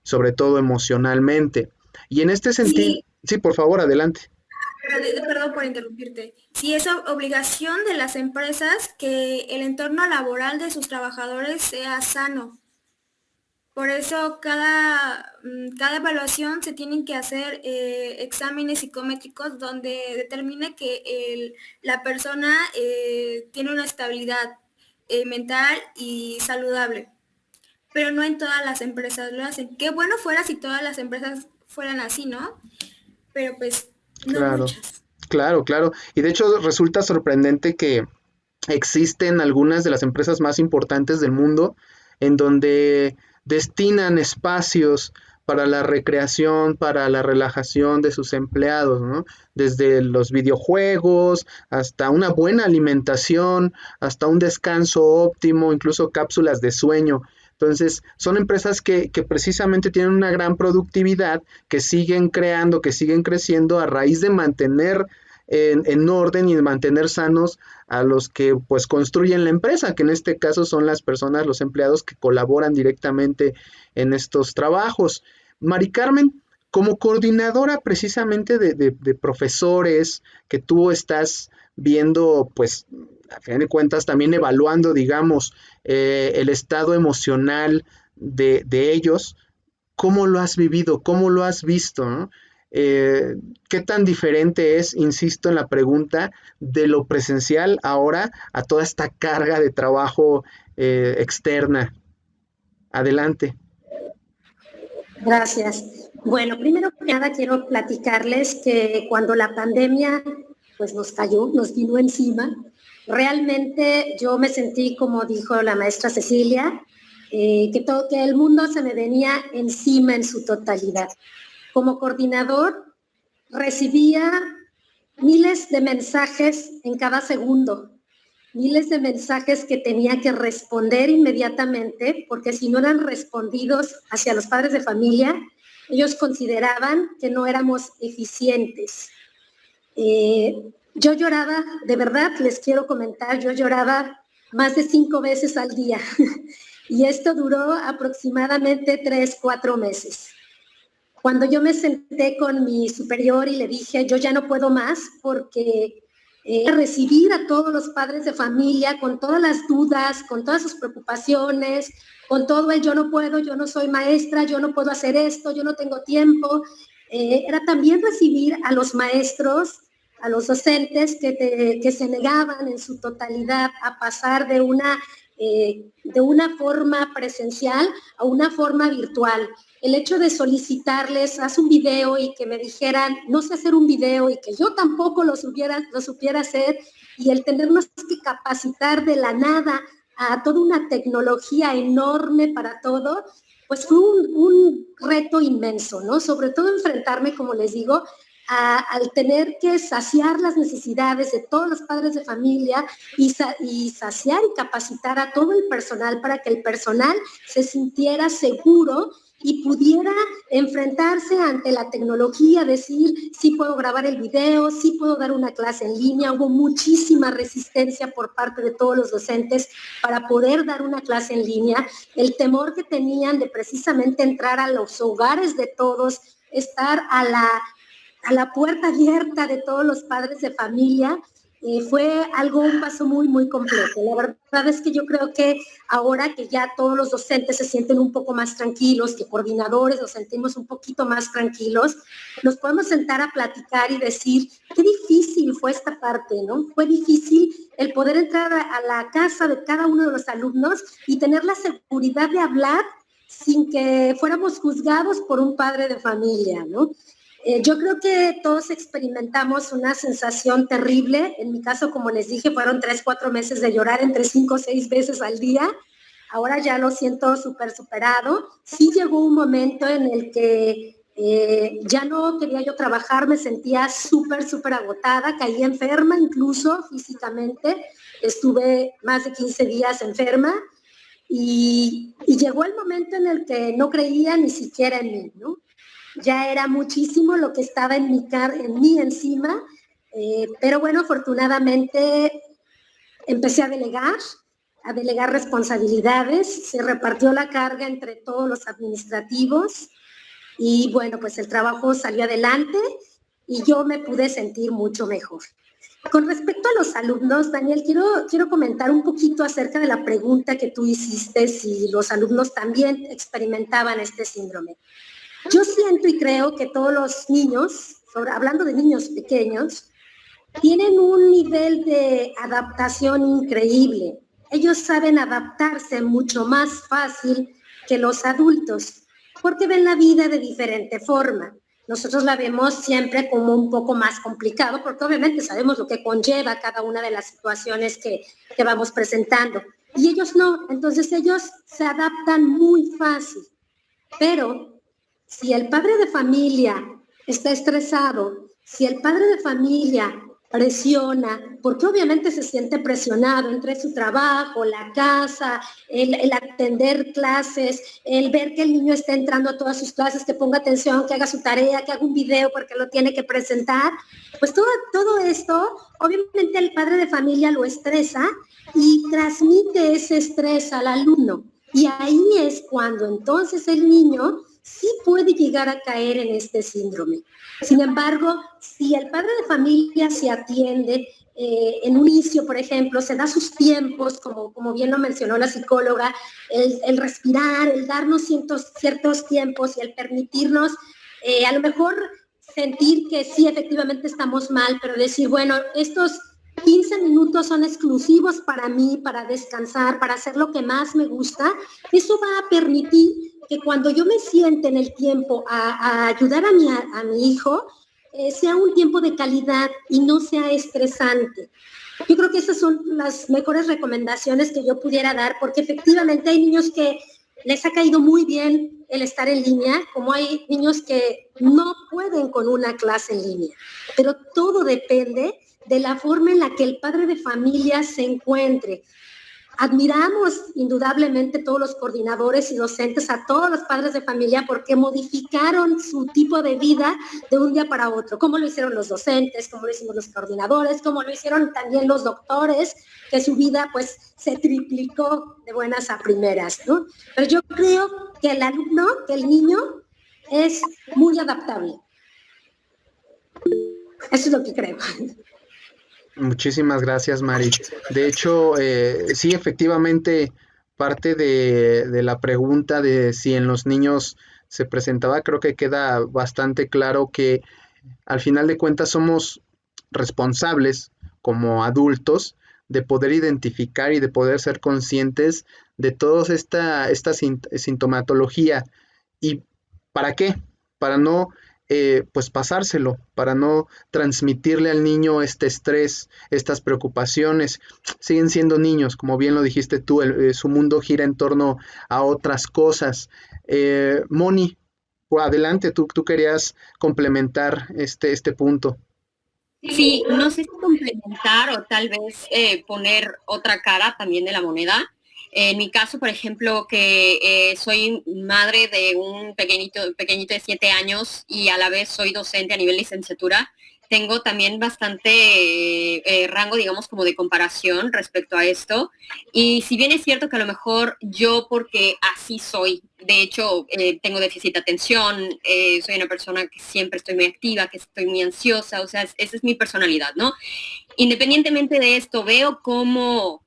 sobre todo emocionalmente. Y en este sentido, sí, por favor, adelante. Perdón por interrumpirte. Sí, es obligación de las empresas que el entorno laboral de sus trabajadores sea sano. Por eso cada evaluación se tienen que hacer exámenes psicométricos donde determine que la persona tiene una estabilidad mental y saludable. Pero no en todas las empresas lo hacen. Qué bueno fuera si todas las empresas fueran así, ¿no? Pero pues no Claro, muchas. claro. Y de hecho resulta sorprendente que existen algunas de las empresas más importantes del mundo en donde destinan espacios para la recreación, para la relajación de sus empleados, ¿no? Desde los videojuegos hasta una buena alimentación, hasta un descanso óptimo, incluso cápsulas de sueño. Entonces, son empresas que precisamente tienen una gran productividad, que siguen creando, que siguen creciendo a raíz de mantener en orden y de mantener sanos a los que pues construyen la empresa, que en este caso son las personas, los empleados que colaboran directamente en estos trabajos. Mari Carmen, como coordinadora precisamente de profesores que tú estás viendo, pues a fin de cuentas también evaluando, digamos, el estado emocional de ellos, ¿cómo lo has vivido? ¿Cómo lo has visto? ¿No? ¿Qué tan diferente es, insisto en la pregunta, de lo presencial ahora a toda esta carga de trabajo externa? Adelante. Gracias. Bueno, primero que nada quiero platicarles que cuando la pandemia pues nos cayó, nos vino encima, realmente yo me sentí, como dijo la maestra Cecilia, que el mundo se me venía encima en su totalidad. Como coordinador recibía miles de mensajes en cada segundo, miles de mensajes que tenía que responder inmediatamente, porque si no eran respondidos hacia los padres de familia, ellos consideraban que no éramos eficientes. Yo lloraba, de verdad, les quiero comentar, yo lloraba más de 5 veces al día y esto duró aproximadamente 3-4 meses. Cuando yo me senté con mi superior y le dije, yo ya no puedo más porque recibir a todos los padres de familia con todas las dudas, con todas sus preocupaciones, con todo el yo no puedo, yo no soy maestra, yo no puedo hacer esto, yo no tengo tiempo. Era también recibir a los maestros, a los docentes que se negaban en su totalidad a pasar de una forma presencial a una forma virtual. El hecho de solicitarles, haz un video y que me dijeran, no sé hacer un video y que yo tampoco lo supiera hacer, y el tenernos que capacitar de la nada a toda una tecnología enorme para todo, pues fue un reto inmenso, ¿no? Sobre todo enfrentarme, como les digo, al tener que saciar las necesidades de todos los padres de familia y saciar y capacitar a todo el personal para que el personal se sintiera seguro y pudiera enfrentarse ante la tecnología, decir, sí puedo grabar el video, sí puedo dar una clase en línea. Hubo muchísima resistencia por parte de todos los docentes para poder dar una clase en línea. El temor que tenían de precisamente entrar a los hogares de todos, estar a la puerta abierta de todos los padres de familia, fue un paso muy, muy complejo. La verdad es que yo creo que ahora que ya todos los docentes se sienten un poco más tranquilos, que coordinadores nos sentimos un poquito más tranquilos, nos podemos sentar a platicar y decir, qué difícil fue esta parte, ¿no? Fue difícil el poder entrar a la casa de cada uno de los alumnos y tener la seguridad de hablar sin que fuéramos juzgados por un padre de familia, ¿no? Yo creo que todos experimentamos una sensación terrible. En mi caso, como les dije, fueron 3-4 meses de llorar entre 5 o 6 veces al día. Ahora ya lo siento súper superado. Sí llegó un momento en el que ya no quería yo trabajar, me sentía súper agotada, caí enferma incluso físicamente. Estuve más de 15 días enferma y llegó el momento en el que no creía ni siquiera en mí, ¿no? Ya era muchísimo lo que estaba en mí encima, pero bueno, afortunadamente empecé a delegar responsabilidades, se repartió la carga entre todos los administrativos y bueno, pues el trabajo salió adelante y yo me pude sentir mucho mejor. Con respecto a los alumnos, Daniel, quiero comentar un poquito acerca de la pregunta que tú hiciste, si los alumnos también experimentaban este síndrome. Yo siento y creo que todos los niños, hablando de niños pequeños, tienen un nivel de adaptación increíble. Ellos saben adaptarse mucho más fácil que los adultos, porque ven la vida de diferente forma. Nosotros la vemos siempre como un poco más complicado, porque obviamente sabemos lo que conlleva cada una de las situaciones que vamos presentando. Y ellos no, entonces ellos se adaptan muy fácil. Pero si el padre de familia está estresado, si el padre de familia presiona, porque obviamente se siente presionado entre su trabajo, la casa, el atender clases, el ver que el niño está entrando a todas sus clases, que ponga atención, que haga su tarea, que haga un video porque lo tiene que presentar, pues todo esto, obviamente el padre de familia lo estresa y transmite ese estrés al alumno. Y ahí es cuando entonces el niño sí puede llegar a caer en este síndrome. Sin embargo, si el padre de familia se atiende en un inicio, por ejemplo, se da sus tiempos, como bien lo mencionó la psicóloga, el respirar, el darnos ciertos tiempos y el permitirnos a lo mejor sentir que sí, efectivamente estamos mal, pero decir, bueno, estos 15 minutos son exclusivos para mí, para descansar, para hacer lo que más me gusta. Eso va a permitir que cuando yo me siente en el tiempo a ayudar a mi hijo, sea un tiempo de calidad y no sea estresante. Yo creo que esas son las mejores recomendaciones que yo pudiera dar, porque efectivamente hay niños que les ha caído muy bien el estar en línea, como hay niños que no pueden con una clase en línea. Pero todo depende de la forma en la que el padre de familia se encuentre. Admiramos indudablemente todos los coordinadores y docentes, a todos los padres de familia, porque modificaron su tipo de vida de un día para otro, como lo hicieron los docentes, como lo hicimos los coordinadores, como lo hicieron también los doctores, que su vida pues se triplicó de buenas a primeras, ¿no? Pero yo creo que el alumno, que el niño, es muy adaptable. Eso es lo que creo. Muchísimas gracias, Mari. De hecho, sí, efectivamente, parte de la pregunta de si en los niños se presentaba, creo que queda bastante claro que al final de cuentas somos responsables como adultos de poder identificar y de poder ser conscientes de toda esta sintomatología. ¿Y para qué? Para no pues pasárselo, para no transmitirle al niño este estrés, estas preocupaciones. Siguen siendo niños, como bien lo dijiste tú, su mundo gira en torno a otras cosas. Moni, adelante, tú querías complementar este punto. Sí, no sé si complementar o tal vez poner otra cara también de la moneda. En mi caso, por ejemplo, que soy madre de un pequeñito de 7 años y a la vez soy docente a nivel licenciatura, tengo también bastante rango, digamos, como de comparación respecto a esto. Y si bien es cierto que a lo mejor yo, porque así soy, de hecho, tengo déficit de atención, soy una persona que siempre estoy muy activa, que estoy muy ansiosa, o sea, esa es mi personalidad, ¿no? Independientemente de esto, veo cómo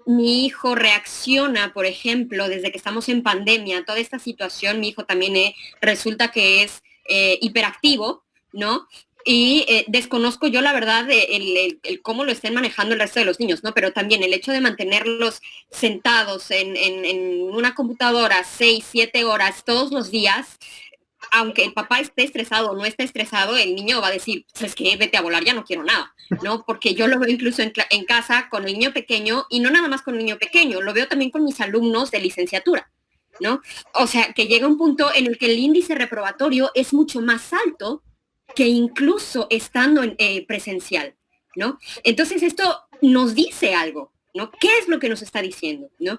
mi hijo reacciona, por ejemplo, desde que estamos en pandemia, toda esta situación, mi hijo también resulta que es hiperactivo, ¿no? Y desconozco yo la verdad el cómo lo estén manejando el resto de los niños, ¿no? Pero también el hecho de mantenerlos sentados en una computadora 6, 7 horas todos los días, aunque el papá esté estresado o no esté estresado, el niño va a decir, pues que vete a volar, ya no quiero nada, ¿no? Porque yo lo veo incluso en casa con el niño pequeño, y no nada más con el niño pequeño, lo veo también con mis alumnos de licenciatura, ¿no? O sea, que llega un punto en el que el índice reprobatorio es mucho más alto que incluso estando en presencial, ¿no? Entonces esto nos dice algo, ¿no? ¿Qué es lo que nos está diciendo, ¿no?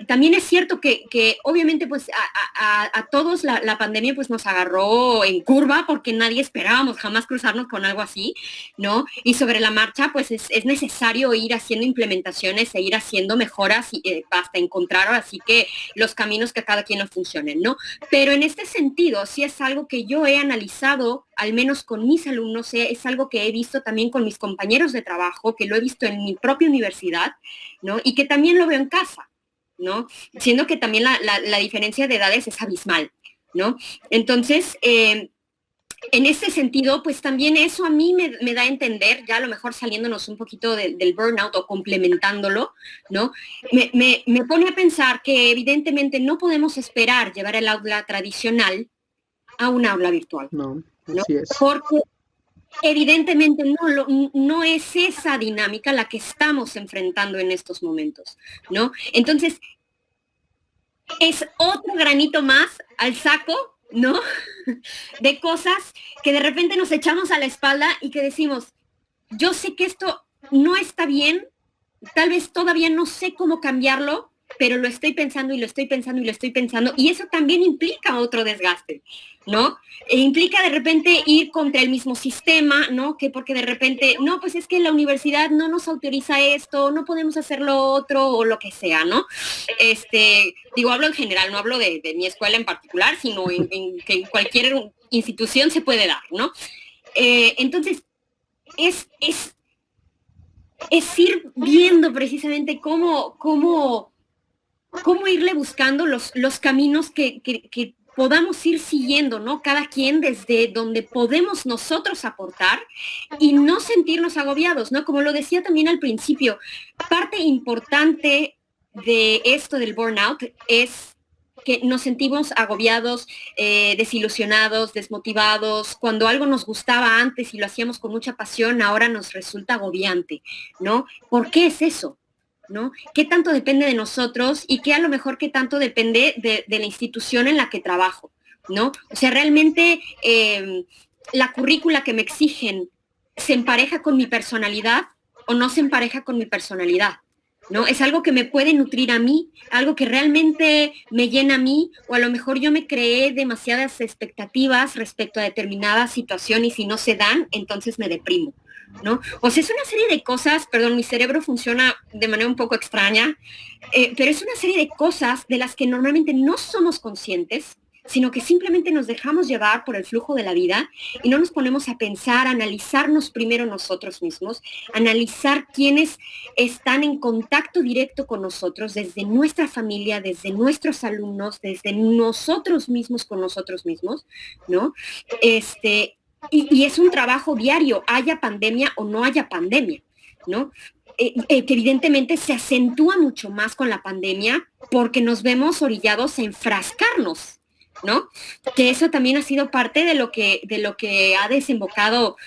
También es cierto que obviamente pues a todos la pandemia pues nos agarró en curva, porque nadie esperábamos jamás cruzarnos con algo así, ¿no? Y sobre la marcha pues es necesario ir haciendo implementaciones e ir haciendo mejoras hasta encontrar así que los caminos que a cada quien nos funcionen, ¿no? Pero en este sentido sí es algo que yo he analizado, al menos con mis alumnos, es algo que he visto también con mis compañeros de trabajo, que lo he visto en mi propia universidad, ¿no? Y que también lo veo en casa, ¿no? Siendo que también la diferencia de edades es abismal, ¿no? Entonces, en este sentido, pues también eso a mí me da a entender, ya a lo mejor saliéndonos un poquito del burnout o complementándolo, ¿no? Me pone a pensar que evidentemente no podemos esperar llevar el aula tradicional a un aula virtual. No, así es. Porque evidentemente no es esa dinámica la que estamos enfrentando en estos momentos, ¿no? Entonces, es otro granito más al saco, ¿no? De cosas que de repente nos echamos a la espalda y que decimos, yo sé que esto no está bien, tal vez todavía no sé cómo cambiarlo, pero lo estoy pensando y lo estoy pensando y lo estoy pensando, y eso también implica otro desgaste, ¿no? Implica de repente ir contra el mismo sistema, ¿no? Que porque de repente, no, pues es que la universidad no nos autoriza esto, no podemos hacer lo otro o lo que sea, ¿no? Digo, hablo en general, no hablo de mi escuela en particular, sino que en cualquier institución se puede dar, ¿no? Entonces, es ir viendo precisamente cómo irle buscando los caminos que podamos ir siguiendo, ¿no? Cada quien desde donde podemos nosotros aportar y no sentirnos agobiados, ¿no? Como lo decía también al principio, parte importante de esto del burnout es que nos sentimos agobiados, desilusionados, desmotivados. Cuando algo nos gustaba antes y lo hacíamos con mucha pasión, ahora nos resulta agobiante, ¿no? ¿Por qué es eso? ¿No? ¿Qué tanto depende de nosotros y qué a lo mejor qué tanto depende de la institución en la que trabajo, ¿no? O sea, realmente la currícula que me exigen se empareja con mi personalidad o no se empareja con mi personalidad, ¿no? Es algo que me puede nutrir a mí, algo que realmente me llena a mí, o a lo mejor yo me creé demasiadas expectativas respecto a determinadas situaciones y no se dan, entonces me deprimo, ¿no? O sea, es una serie de cosas, perdón, mi cerebro funciona de manera un poco extraña, pero es una serie de cosas de las que normalmente no somos conscientes, sino que simplemente nos dejamos llevar por el flujo de la vida y no nos ponemos a pensar, a analizarnos primero nosotros mismos, analizar quiénes están en contacto directo con nosotros, desde nuestra familia, desde nuestros alumnos, desde nosotros mismos con nosotros mismos, ¿no? Y es un trabajo diario, haya pandemia o no haya pandemia, ¿no? Que evidentemente se acentúa mucho más con la pandemia porque nos vemos orillados a enfrascarnos, ¿no? Que eso también ha sido parte de lo que ha desembocado,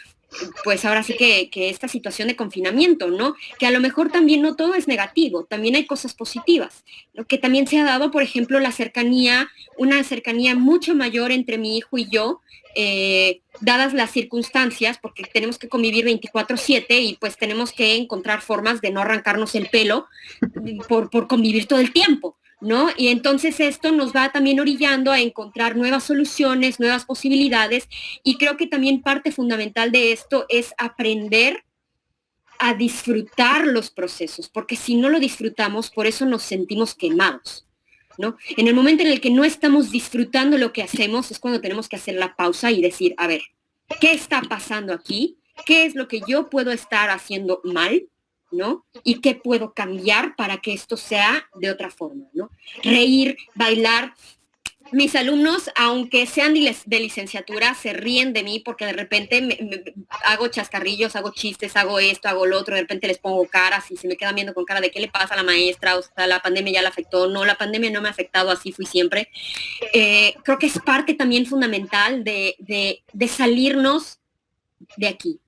pues ahora sí que esta situación de confinamiento, ¿no? Que a lo mejor también no todo es negativo, también hay cosas positivas, ¿no? Que también se ha dado, por ejemplo, una cercanía mucho mayor entre mi hijo y yo, dadas las circunstancias, porque tenemos que convivir 24/7 y pues tenemos que encontrar formas de no arrancarnos el pelo por convivir todo el tiempo, ¿no? Y entonces esto nos va también orillando a encontrar nuevas soluciones, nuevas posibilidades, y creo que también parte fundamental de esto es aprender a disfrutar los procesos, porque si no lo disfrutamos, por eso nos sentimos quemados, ¿no? En el momento en el que no estamos disfrutando lo que hacemos es cuando tenemos que hacer la pausa y decir, a ver, ¿qué está pasando aquí? ¿Qué es lo que yo puedo estar haciendo mal? ¿No? Y qué puedo cambiar para que esto sea de otra forma, ¿no? Reír, bailar. Mis alumnos, aunque sean de licenciatura, se ríen de mí porque de repente hago chascarrillos, hago chistes, hago esto, hago lo otro, de repente les pongo caras y se me quedan viendo con cara de qué le pasa a la maestra, o sea, la pandemia ya la afectó. No, la pandemia no me ha afectado, así fui siempre. Creo que es parte también fundamental de salirnos de aquí,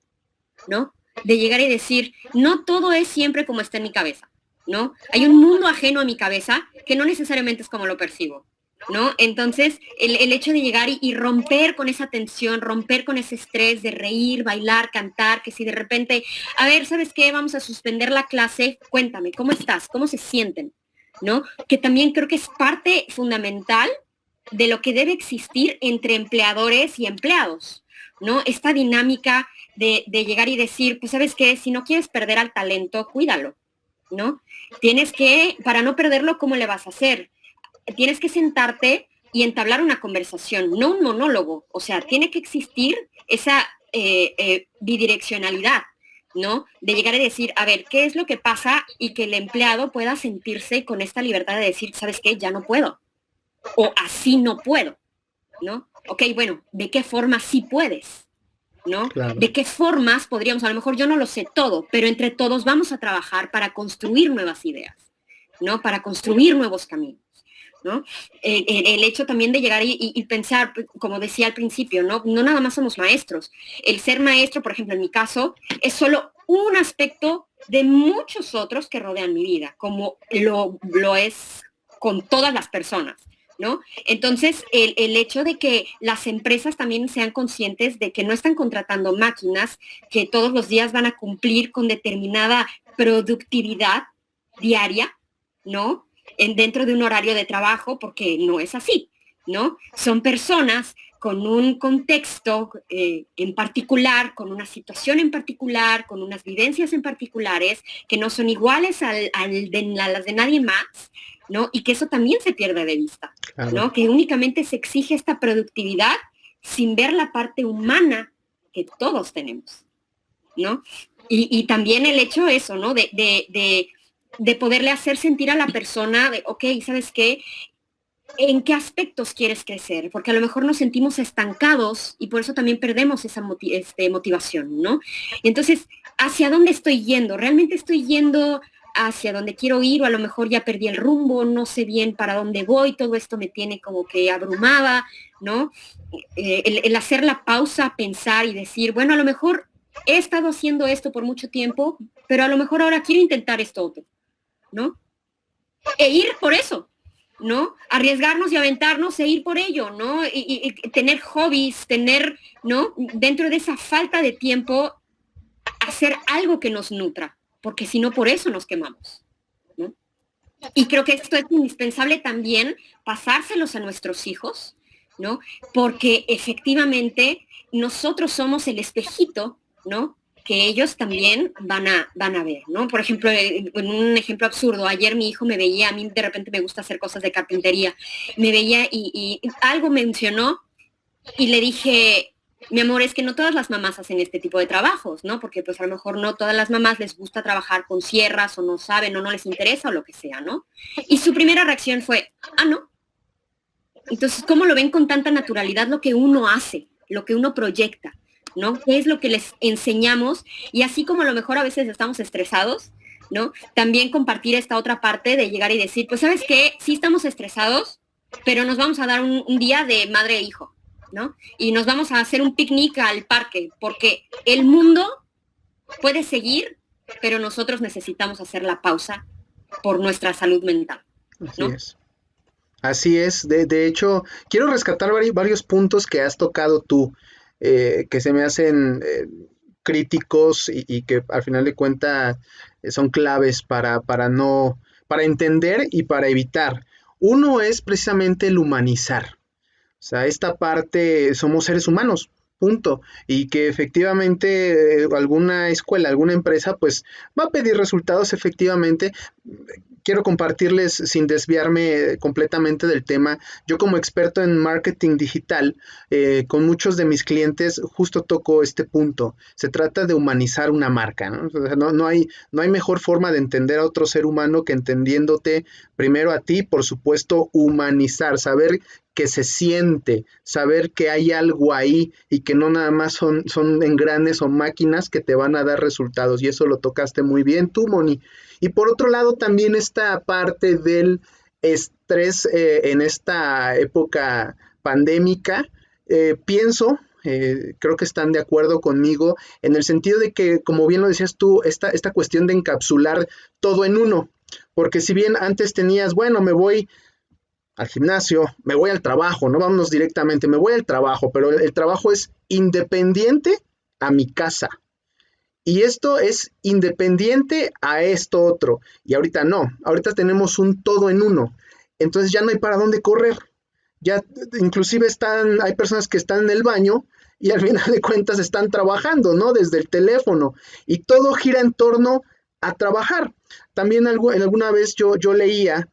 ¿no? De llegar y decir, no todo es siempre como está en mi cabeza, ¿no? Hay un mundo ajeno a mi cabeza que no necesariamente es como lo percibo, ¿no? Entonces, el hecho de llegar y romper con esa tensión, romper con ese estrés de reír, bailar, cantar, que si de repente, a ver, ¿sabes qué? Vamos a suspender la clase, cuéntame, ¿cómo estás? ¿Cómo se sienten? ¿No? Que también creo que es parte fundamental de lo que debe existir entre empleadores y empleados, ¿no? Esta dinámica de llegar y decir, pues, ¿sabes qué? Si no quieres perder al talento, cuídalo, ¿no? Tienes que, para no perderlo, ¿cómo le vas a hacer? Tienes que sentarte y entablar una conversación, no un monólogo. O sea, tiene que existir esa bidireccionalidad, ¿no? De llegar a decir, a ver, ¿qué es lo que pasa? Y que el empleado pueda sentirse con esta libertad de decir, ¿sabes qué? Ya no puedo. O así no puedo, ¿no? Ok, bueno, ¿de qué forma sí puedes? ¿No? Claro. ¿De qué formas podríamos? A lo mejor yo no lo sé todo, pero entre todos vamos a trabajar para construir nuevas ideas, ¿no? Para construir nuevos caminos, ¿no? El hecho también de llegar y pensar, como decía al principio, ¿no? No nada más somos maestros. El ser maestro, por ejemplo, en mi caso, es solo un aspecto de muchos otros que rodean mi vida, como lo es con todas las personas, ¿no? Entonces, el hecho de que las empresas también sean conscientes de que no están contratando máquinas que todos los días van a cumplir con determinada productividad diaria, ¿no? Dentro de un horario de trabajo, porque no es así, ¿no? Son personas con un contexto en particular, con una situación en particular, con unas vivencias en particulares, que no son iguales a las de nadie más, ¿no? Y que eso también se pierde de vista, claro. ¿No? Que únicamente se exige esta productividad sin ver la parte humana que todos tenemos, ¿no? Y también el hecho eso, ¿no? De poderle hacer sentir a la persona, de, ok, ¿sabes qué? ¿En qué aspectos quieres crecer? Porque a lo mejor nos sentimos estancados y por eso también perdemos esa motivación, ¿no? Y entonces, ¿hacia dónde estoy yendo? ¿Realmente estoy yendo hacia donde quiero ir, o a lo mejor ya perdí el rumbo, no sé bien para dónde voy, todo esto me tiene como que abrumada, ¿no? El hacer la pausa, pensar y decir, bueno, a lo mejor he estado haciendo esto por mucho tiempo, pero a lo mejor ahora quiero intentar esto otro, ¿no? E ir por eso, ¿no? Arriesgarnos y aventarnos e ir por ello, ¿no? Y tener hobbies, tener, ¿no? Dentro de esa falta de tiempo, hacer algo que nos nutra, porque si no, por eso nos quemamos, ¿no? Y creo que esto es indispensable también, pasárselos a nuestros hijos, ¿no? Porque efectivamente nosotros somos el espejito, ¿no? que ellos también van a ver, ¿no? Por ejemplo, en un ejemplo absurdo, ayer mi hijo me veía, a mí de repente me gusta hacer cosas de carpintería, me veía y algo mencionó y le dije, mi amor, es que no todas las mamás hacen este tipo de trabajos, ¿no? Porque pues a lo mejor no todas las mamás les gusta trabajar con sierras o no saben o no les interesa o lo que sea, ¿no? Y su primera reacción fue, ¿no? Entonces, ¿cómo lo ven con tanta naturalidad lo que uno hace, lo que uno proyecta, ¿no? ¿Qué es lo que les enseñamos? Y así como a lo mejor a veces estamos estresados, ¿no? También compartir esta otra parte de llegar y decir, pues, ¿sabes qué? Sí estamos estresados, pero nos vamos a dar un día de madre e hijo, ¿no? Y nos vamos a hacer un picnic al parque, porque el mundo puede seguir, pero nosotros necesitamos hacer la pausa por nuestra salud mental, ¿no? Así es. Así es. De hecho, quiero rescatar varios puntos que has tocado tú, que se me hacen críticos y que al final de cuentas son claves para entender y para evitar. Uno es precisamente el humanizar. O sea, esta parte, somos seres humanos, punto. Y que efectivamente alguna escuela, alguna empresa, pues va a pedir resultados efectivamente. Quiero compartirles, sin desviarme completamente del tema, yo como experto en marketing digital, con muchos de mis clientes justo toco este punto. Se trata de humanizar una marca, ¿no? O sea, no hay mejor forma de entender a otro ser humano que entendiéndote primero a ti, por supuesto, humanizar, saber que se siente, saber que hay algo ahí y que no nada más son engranes o máquinas que te van a dar resultados, y eso lo tocaste muy bien tú, Moni. Y por otro lado también esta parte del estrés en esta época pandémica, pienso, creo que están de acuerdo conmigo, en el sentido de que, como bien lo decías tú, esta cuestión de encapsular todo en uno, porque si bien antes tenías, bueno, me voy al gimnasio, me voy al trabajo, no vámonos directamente, me voy al trabajo, pero el trabajo es independiente a mi casa. Y esto es independiente a esto otro. Y ahorita no, ahorita tenemos un todo en uno. Entonces ya no hay para dónde correr. Ya inclusive hay personas que están en el baño y al final de cuentas están trabajando, ¿no? Desde el teléfono. Y todo gira en torno a trabajar. También alguna vez yo leía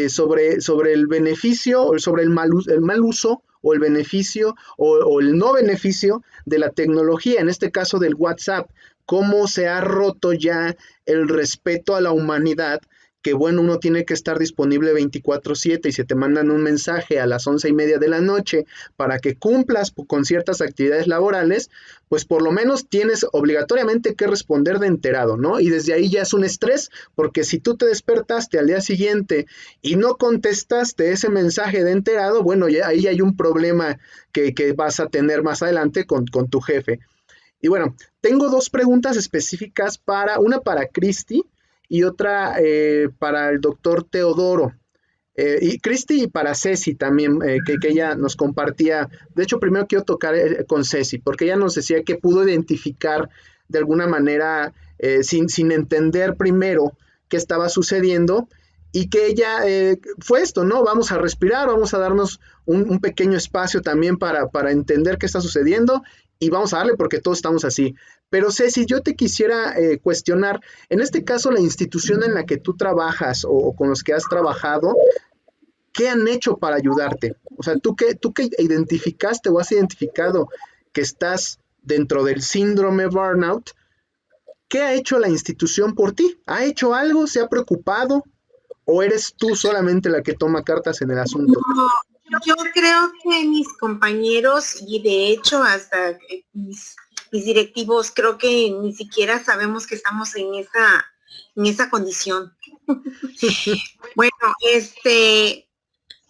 sobre el beneficio, sobre el mal uso o el beneficio o el no beneficio de la tecnología, en este caso del WhatsApp, cómo se ha roto ya el respeto a la humanidad, que bueno, uno tiene que estar disponible 24/7 y si te mandan un mensaje a las 11:30 de la noche para que cumplas con ciertas actividades laborales, pues por lo menos tienes obligatoriamente que responder de enterado, ¿no? Y desde ahí ya es un estrés, porque si tú te despertaste al día siguiente y no contestaste ese mensaje de enterado, bueno, ya ahí hay un problema que vas a tener más adelante con tu jefe. Y bueno, tengo dos preguntas específicas, una para Cristi y otra para el doctor Teodoro. Y Cristi y para Ceci también, que ella nos compartía. De hecho, primero quiero tocar con Ceci, porque ella nos decía que pudo identificar de alguna manera, sin entender primero qué estaba sucediendo, y que ella fue esto, ¿no? Vamos a respirar, vamos a darnos un pequeño espacio también para entender qué está sucediendo, y vamos a darle porque todos estamos así. Pero Ceci, yo te quisiera cuestionar, en este caso la institución en la que tú trabajas o con los que has trabajado, ¿qué han hecho para ayudarte? O sea, tú que identificaste o has identificado que estás dentro del síndrome burnout, ¿qué ha hecho la institución por ti? ¿Ha hecho algo? ¿Se ha preocupado? ¿O eres tú solamente la que toma cartas en el asunto? No, yo creo que mis compañeros y de hecho hasta mis directivos creo que ni siquiera sabemos que estamos en esa condición. Bueno,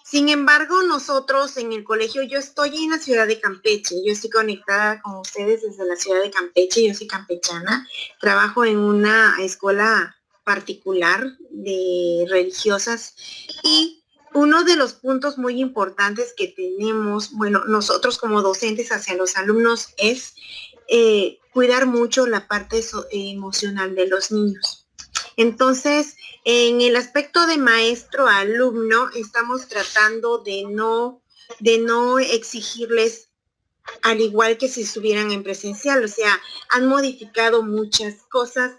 sin embargo, nosotros en el colegio, yo estoy en la ciudad de Campeche, yo estoy conectada con ustedes desde la ciudad de Campeche, yo soy campechana, trabajo en una escuela particular de religiosas y uno de los puntos muy importantes que tenemos, bueno, nosotros como docentes hacia los alumnos es cuidar mucho la parte emocional de los niños. Entonces, en el aspecto de maestro-alumno, estamos tratando de no exigirles al igual que si estuvieran en presencial. O sea, han modificado muchas cosas,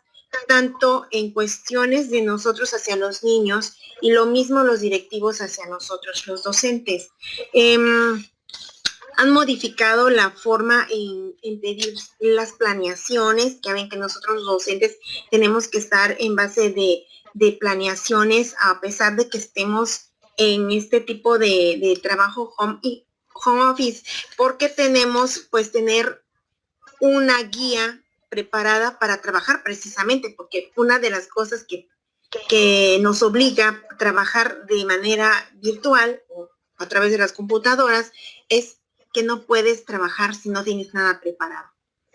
tanto en cuestiones de nosotros hacia los niños y lo mismo los directivos hacia nosotros, los docentes. Han modificado la forma en pedir las planeaciones. Ya ven que nosotros los docentes tenemos que estar en base de planeaciones, a pesar de que estemos en este tipo de trabajo home office, porque tenemos pues tener una guía preparada para trabajar precisamente, porque una de las cosas que nos obliga a trabajar de manera virtual o a través de las computadoras es que no puedes trabajar si no tienes nada preparado.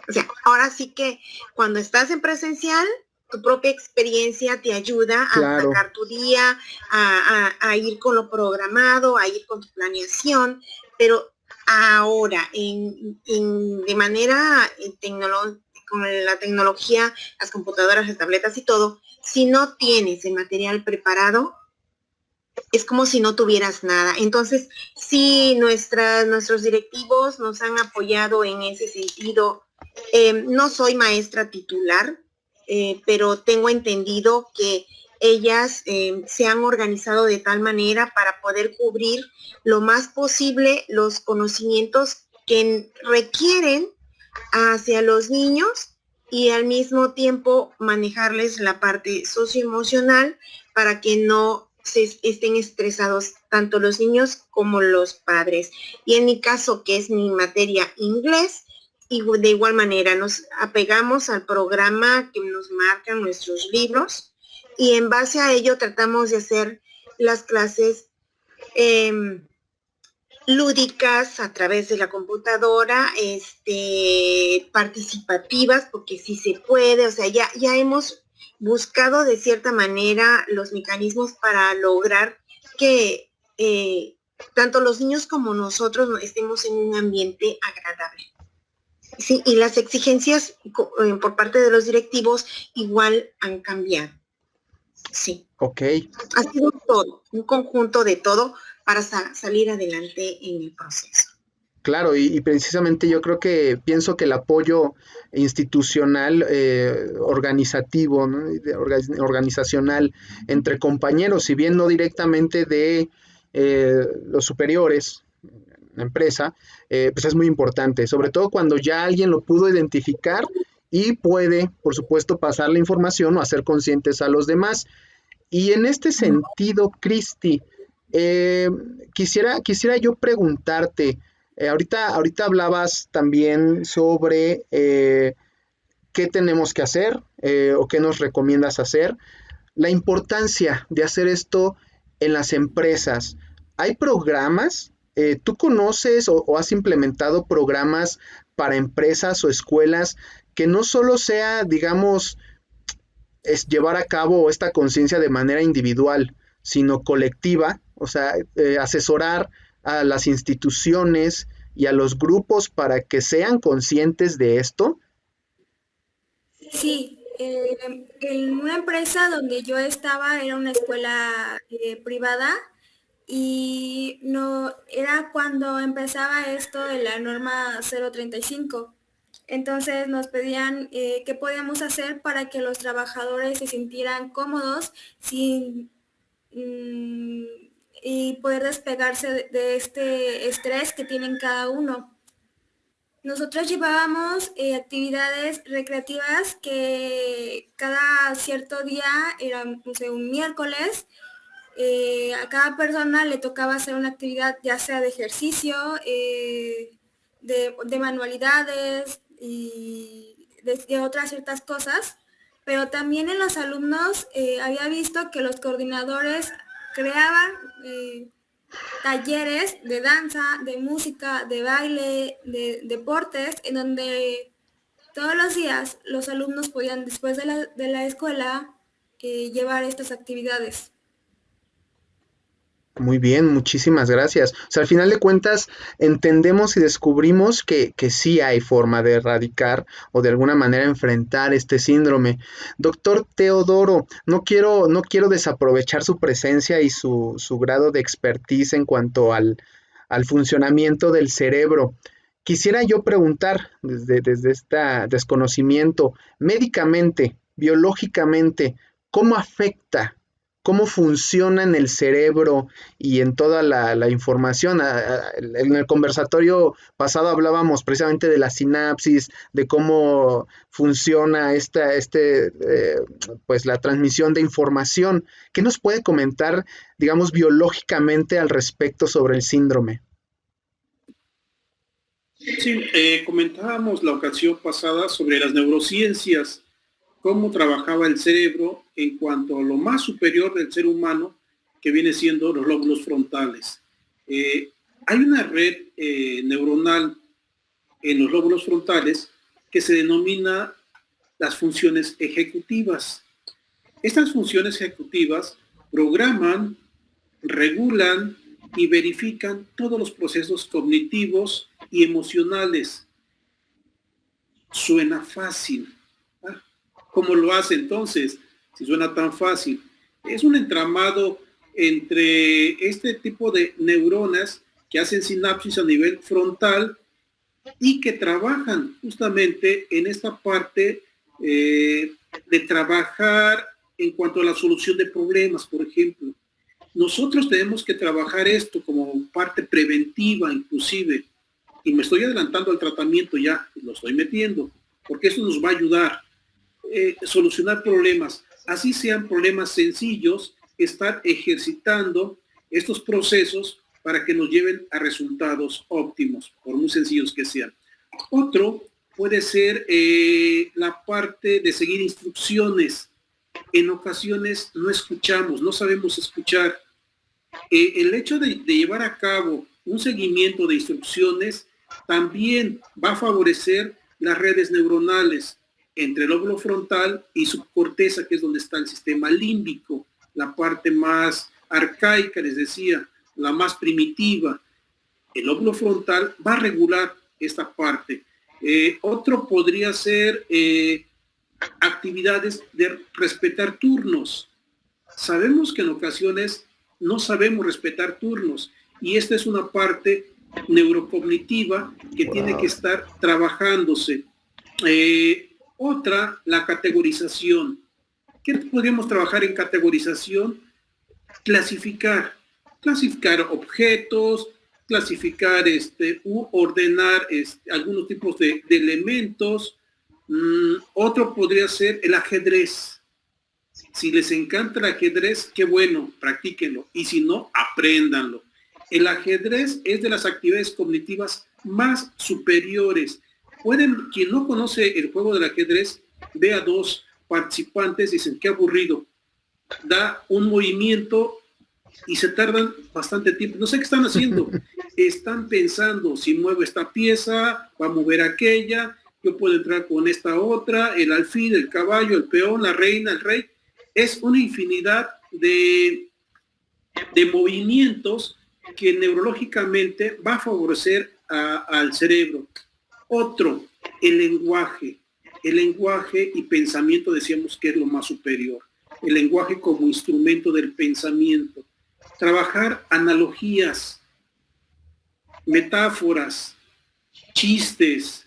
O sea, ahora sí que cuando estás en presencial, tu propia experiencia te ayuda a sacar tu día, a ir con lo programado, a ir con tu planeación, pero ahora de manera con la tecnología, las computadoras, las tabletas y todo, si no tienes el material preparado, es como si no tuvieras nada. Entonces, sí, nuestros directivos nos han apoyado en ese sentido. No soy maestra titular, pero tengo entendido que ellas se han organizado de tal manera para poder cubrir lo más posible los conocimientos que requieren hacia los niños y al mismo tiempo manejarles la parte socioemocional para que no estén estresados tanto los niños como los padres. Y en mi caso, que es mi materia inglés, y de igual manera nos apegamos al programa que nos marcan nuestros libros y en base a ello tratamos de hacer las clases lúdicas a través de la computadora, participativas, porque sí se puede. O sea, ya hemos buscado de cierta manera los mecanismos para lograr que tanto los niños como nosotros estemos en un ambiente agradable. Sí, y las exigencias por parte de los directivos igual han cambiado. Sí. Ok. Ha sido todo, un conjunto de todo para salir adelante en el proceso. Claro, y precisamente yo creo que pienso que el apoyo institucional, organizativo, ¿no? Organizacional entre compañeros, si bien no directamente de los superiores, la empresa, pues es muy importante, sobre todo cuando ya alguien lo pudo identificar y puede, por supuesto, pasar la información o hacer conscientes a los demás. Y en este sentido, Cristi, quisiera yo preguntarte, ahorita hablabas también sobre qué tenemos que hacer o qué nos recomiendas hacer, la importancia de hacer esto en las empresas. ¿Hay programas? ¿Tú conoces o has implementado programas para empresas o escuelas que no solo sea, digamos, es llevar a cabo esta conciencia de manera individual, sino colectiva? O sea, asesorar a las instituciones y a los grupos para que sean conscientes de esto. Sí, en una empresa donde yo estaba era una escuela privada y no era cuando empezaba esto de la norma 035. Entonces nos pedían qué podíamos hacer para que los trabajadores se sintieran cómodos sin y poder despegarse de este estrés que tienen cada uno. Nosotros llevábamos actividades recreativas que cada cierto día, era no sé, un miércoles, a cada persona le tocaba hacer una actividad ya sea de ejercicio, de manualidades y de otras ciertas cosas, pero también en los alumnos había visto que los coordinadores creaban talleres de danza, de música, de baile, de deportes, en donde todos los días los alumnos podían, después de la escuela, llevar estas actividades. Muy bien, muchísimas gracias. O sea, al final de cuentas, entendemos y descubrimos que sí hay forma de erradicar o de alguna manera enfrentar este síndrome. Doctor Teodoro, no quiero desaprovechar su presencia y su grado de expertise en cuanto al funcionamiento del cerebro. Quisiera yo preguntar desde este desconocimiento, médicamente, biológicamente, ¿cómo afecta, cómo funciona en el cerebro y en toda la información? En el conversatorio pasado hablábamos precisamente de la sinapsis, de cómo funciona pues la transmisión de información. ¿Qué nos puede comentar, digamos, biológicamente al respecto sobre el síndrome? Sí, comentábamos la ocasión pasada sobre las neurociencias, cómo trabajaba el cerebro en cuanto a lo más superior del ser humano, que viene siendo los lóbulos frontales. Hay una red neuronal en los lóbulos frontales que se denomina las funciones ejecutivas. Estas funciones ejecutivas programan, regulan y verifican todos los procesos cognitivos y emocionales. Suena fácil. ¿Cómo lo hace entonces? Si suena tan fácil. Es un entramado entre este tipo de neuronas que hacen sinapsis a nivel frontal y que trabajan justamente en esta parte de trabajar en cuanto a la solución de problemas, por ejemplo. Nosotros tenemos que trabajar esto como parte preventiva inclusive, y me estoy adelantando al tratamiento ya, lo estoy metiendo, porque eso nos va a ayudar a solucionar problemas, así sean problemas sencillos, estar ejercitando estos procesos para que nos lleven a resultados óptimos, por muy sencillos que sean. Otro puede ser la parte de seguir instrucciones. En ocasiones no escuchamos, no sabemos escuchar. El hecho de llevar a cabo un seguimiento de instrucciones también va a favorecer las redes neuronales entre el lóbulo frontal y subcorteza, que es donde está el sistema límbico, la parte más arcaica, les decía, la más primitiva. El lóbulo frontal va a regular esta parte. Otro podría ser actividades de respetar turnos. Sabemos que en ocasiones no sabemos respetar turnos y esta es una parte neurocognitiva que tiene que estar trabajándose. Otra, la categorización. ¿Qué podríamos trabajar en categorización? Clasificar objetos, clasificar, ordenar algunos tipos de elementos. Otro podría ser el ajedrez. Si les encanta el ajedrez, qué bueno, practíquenlo. Y si no, apréndanlo. El ajedrez es de las actividades cognitivas más superiores. Quien no conoce el juego del ajedrez, ve a dos participantes y dicen, qué aburrido. Da un movimiento y se tardan bastante tiempo. No sé qué están haciendo. Están pensando, si muevo esta pieza, va a mover aquella, yo puedo entrar con esta otra, el alfil, el caballo, el peón, la reina, el rey. Es una infinidad de movimientos que neurológicamente va a favorecer al cerebro. Otro, el lenguaje. El lenguaje y pensamiento decíamos que es lo más superior. El lenguaje como instrumento del pensamiento. Trabajar analogías, metáforas, chistes,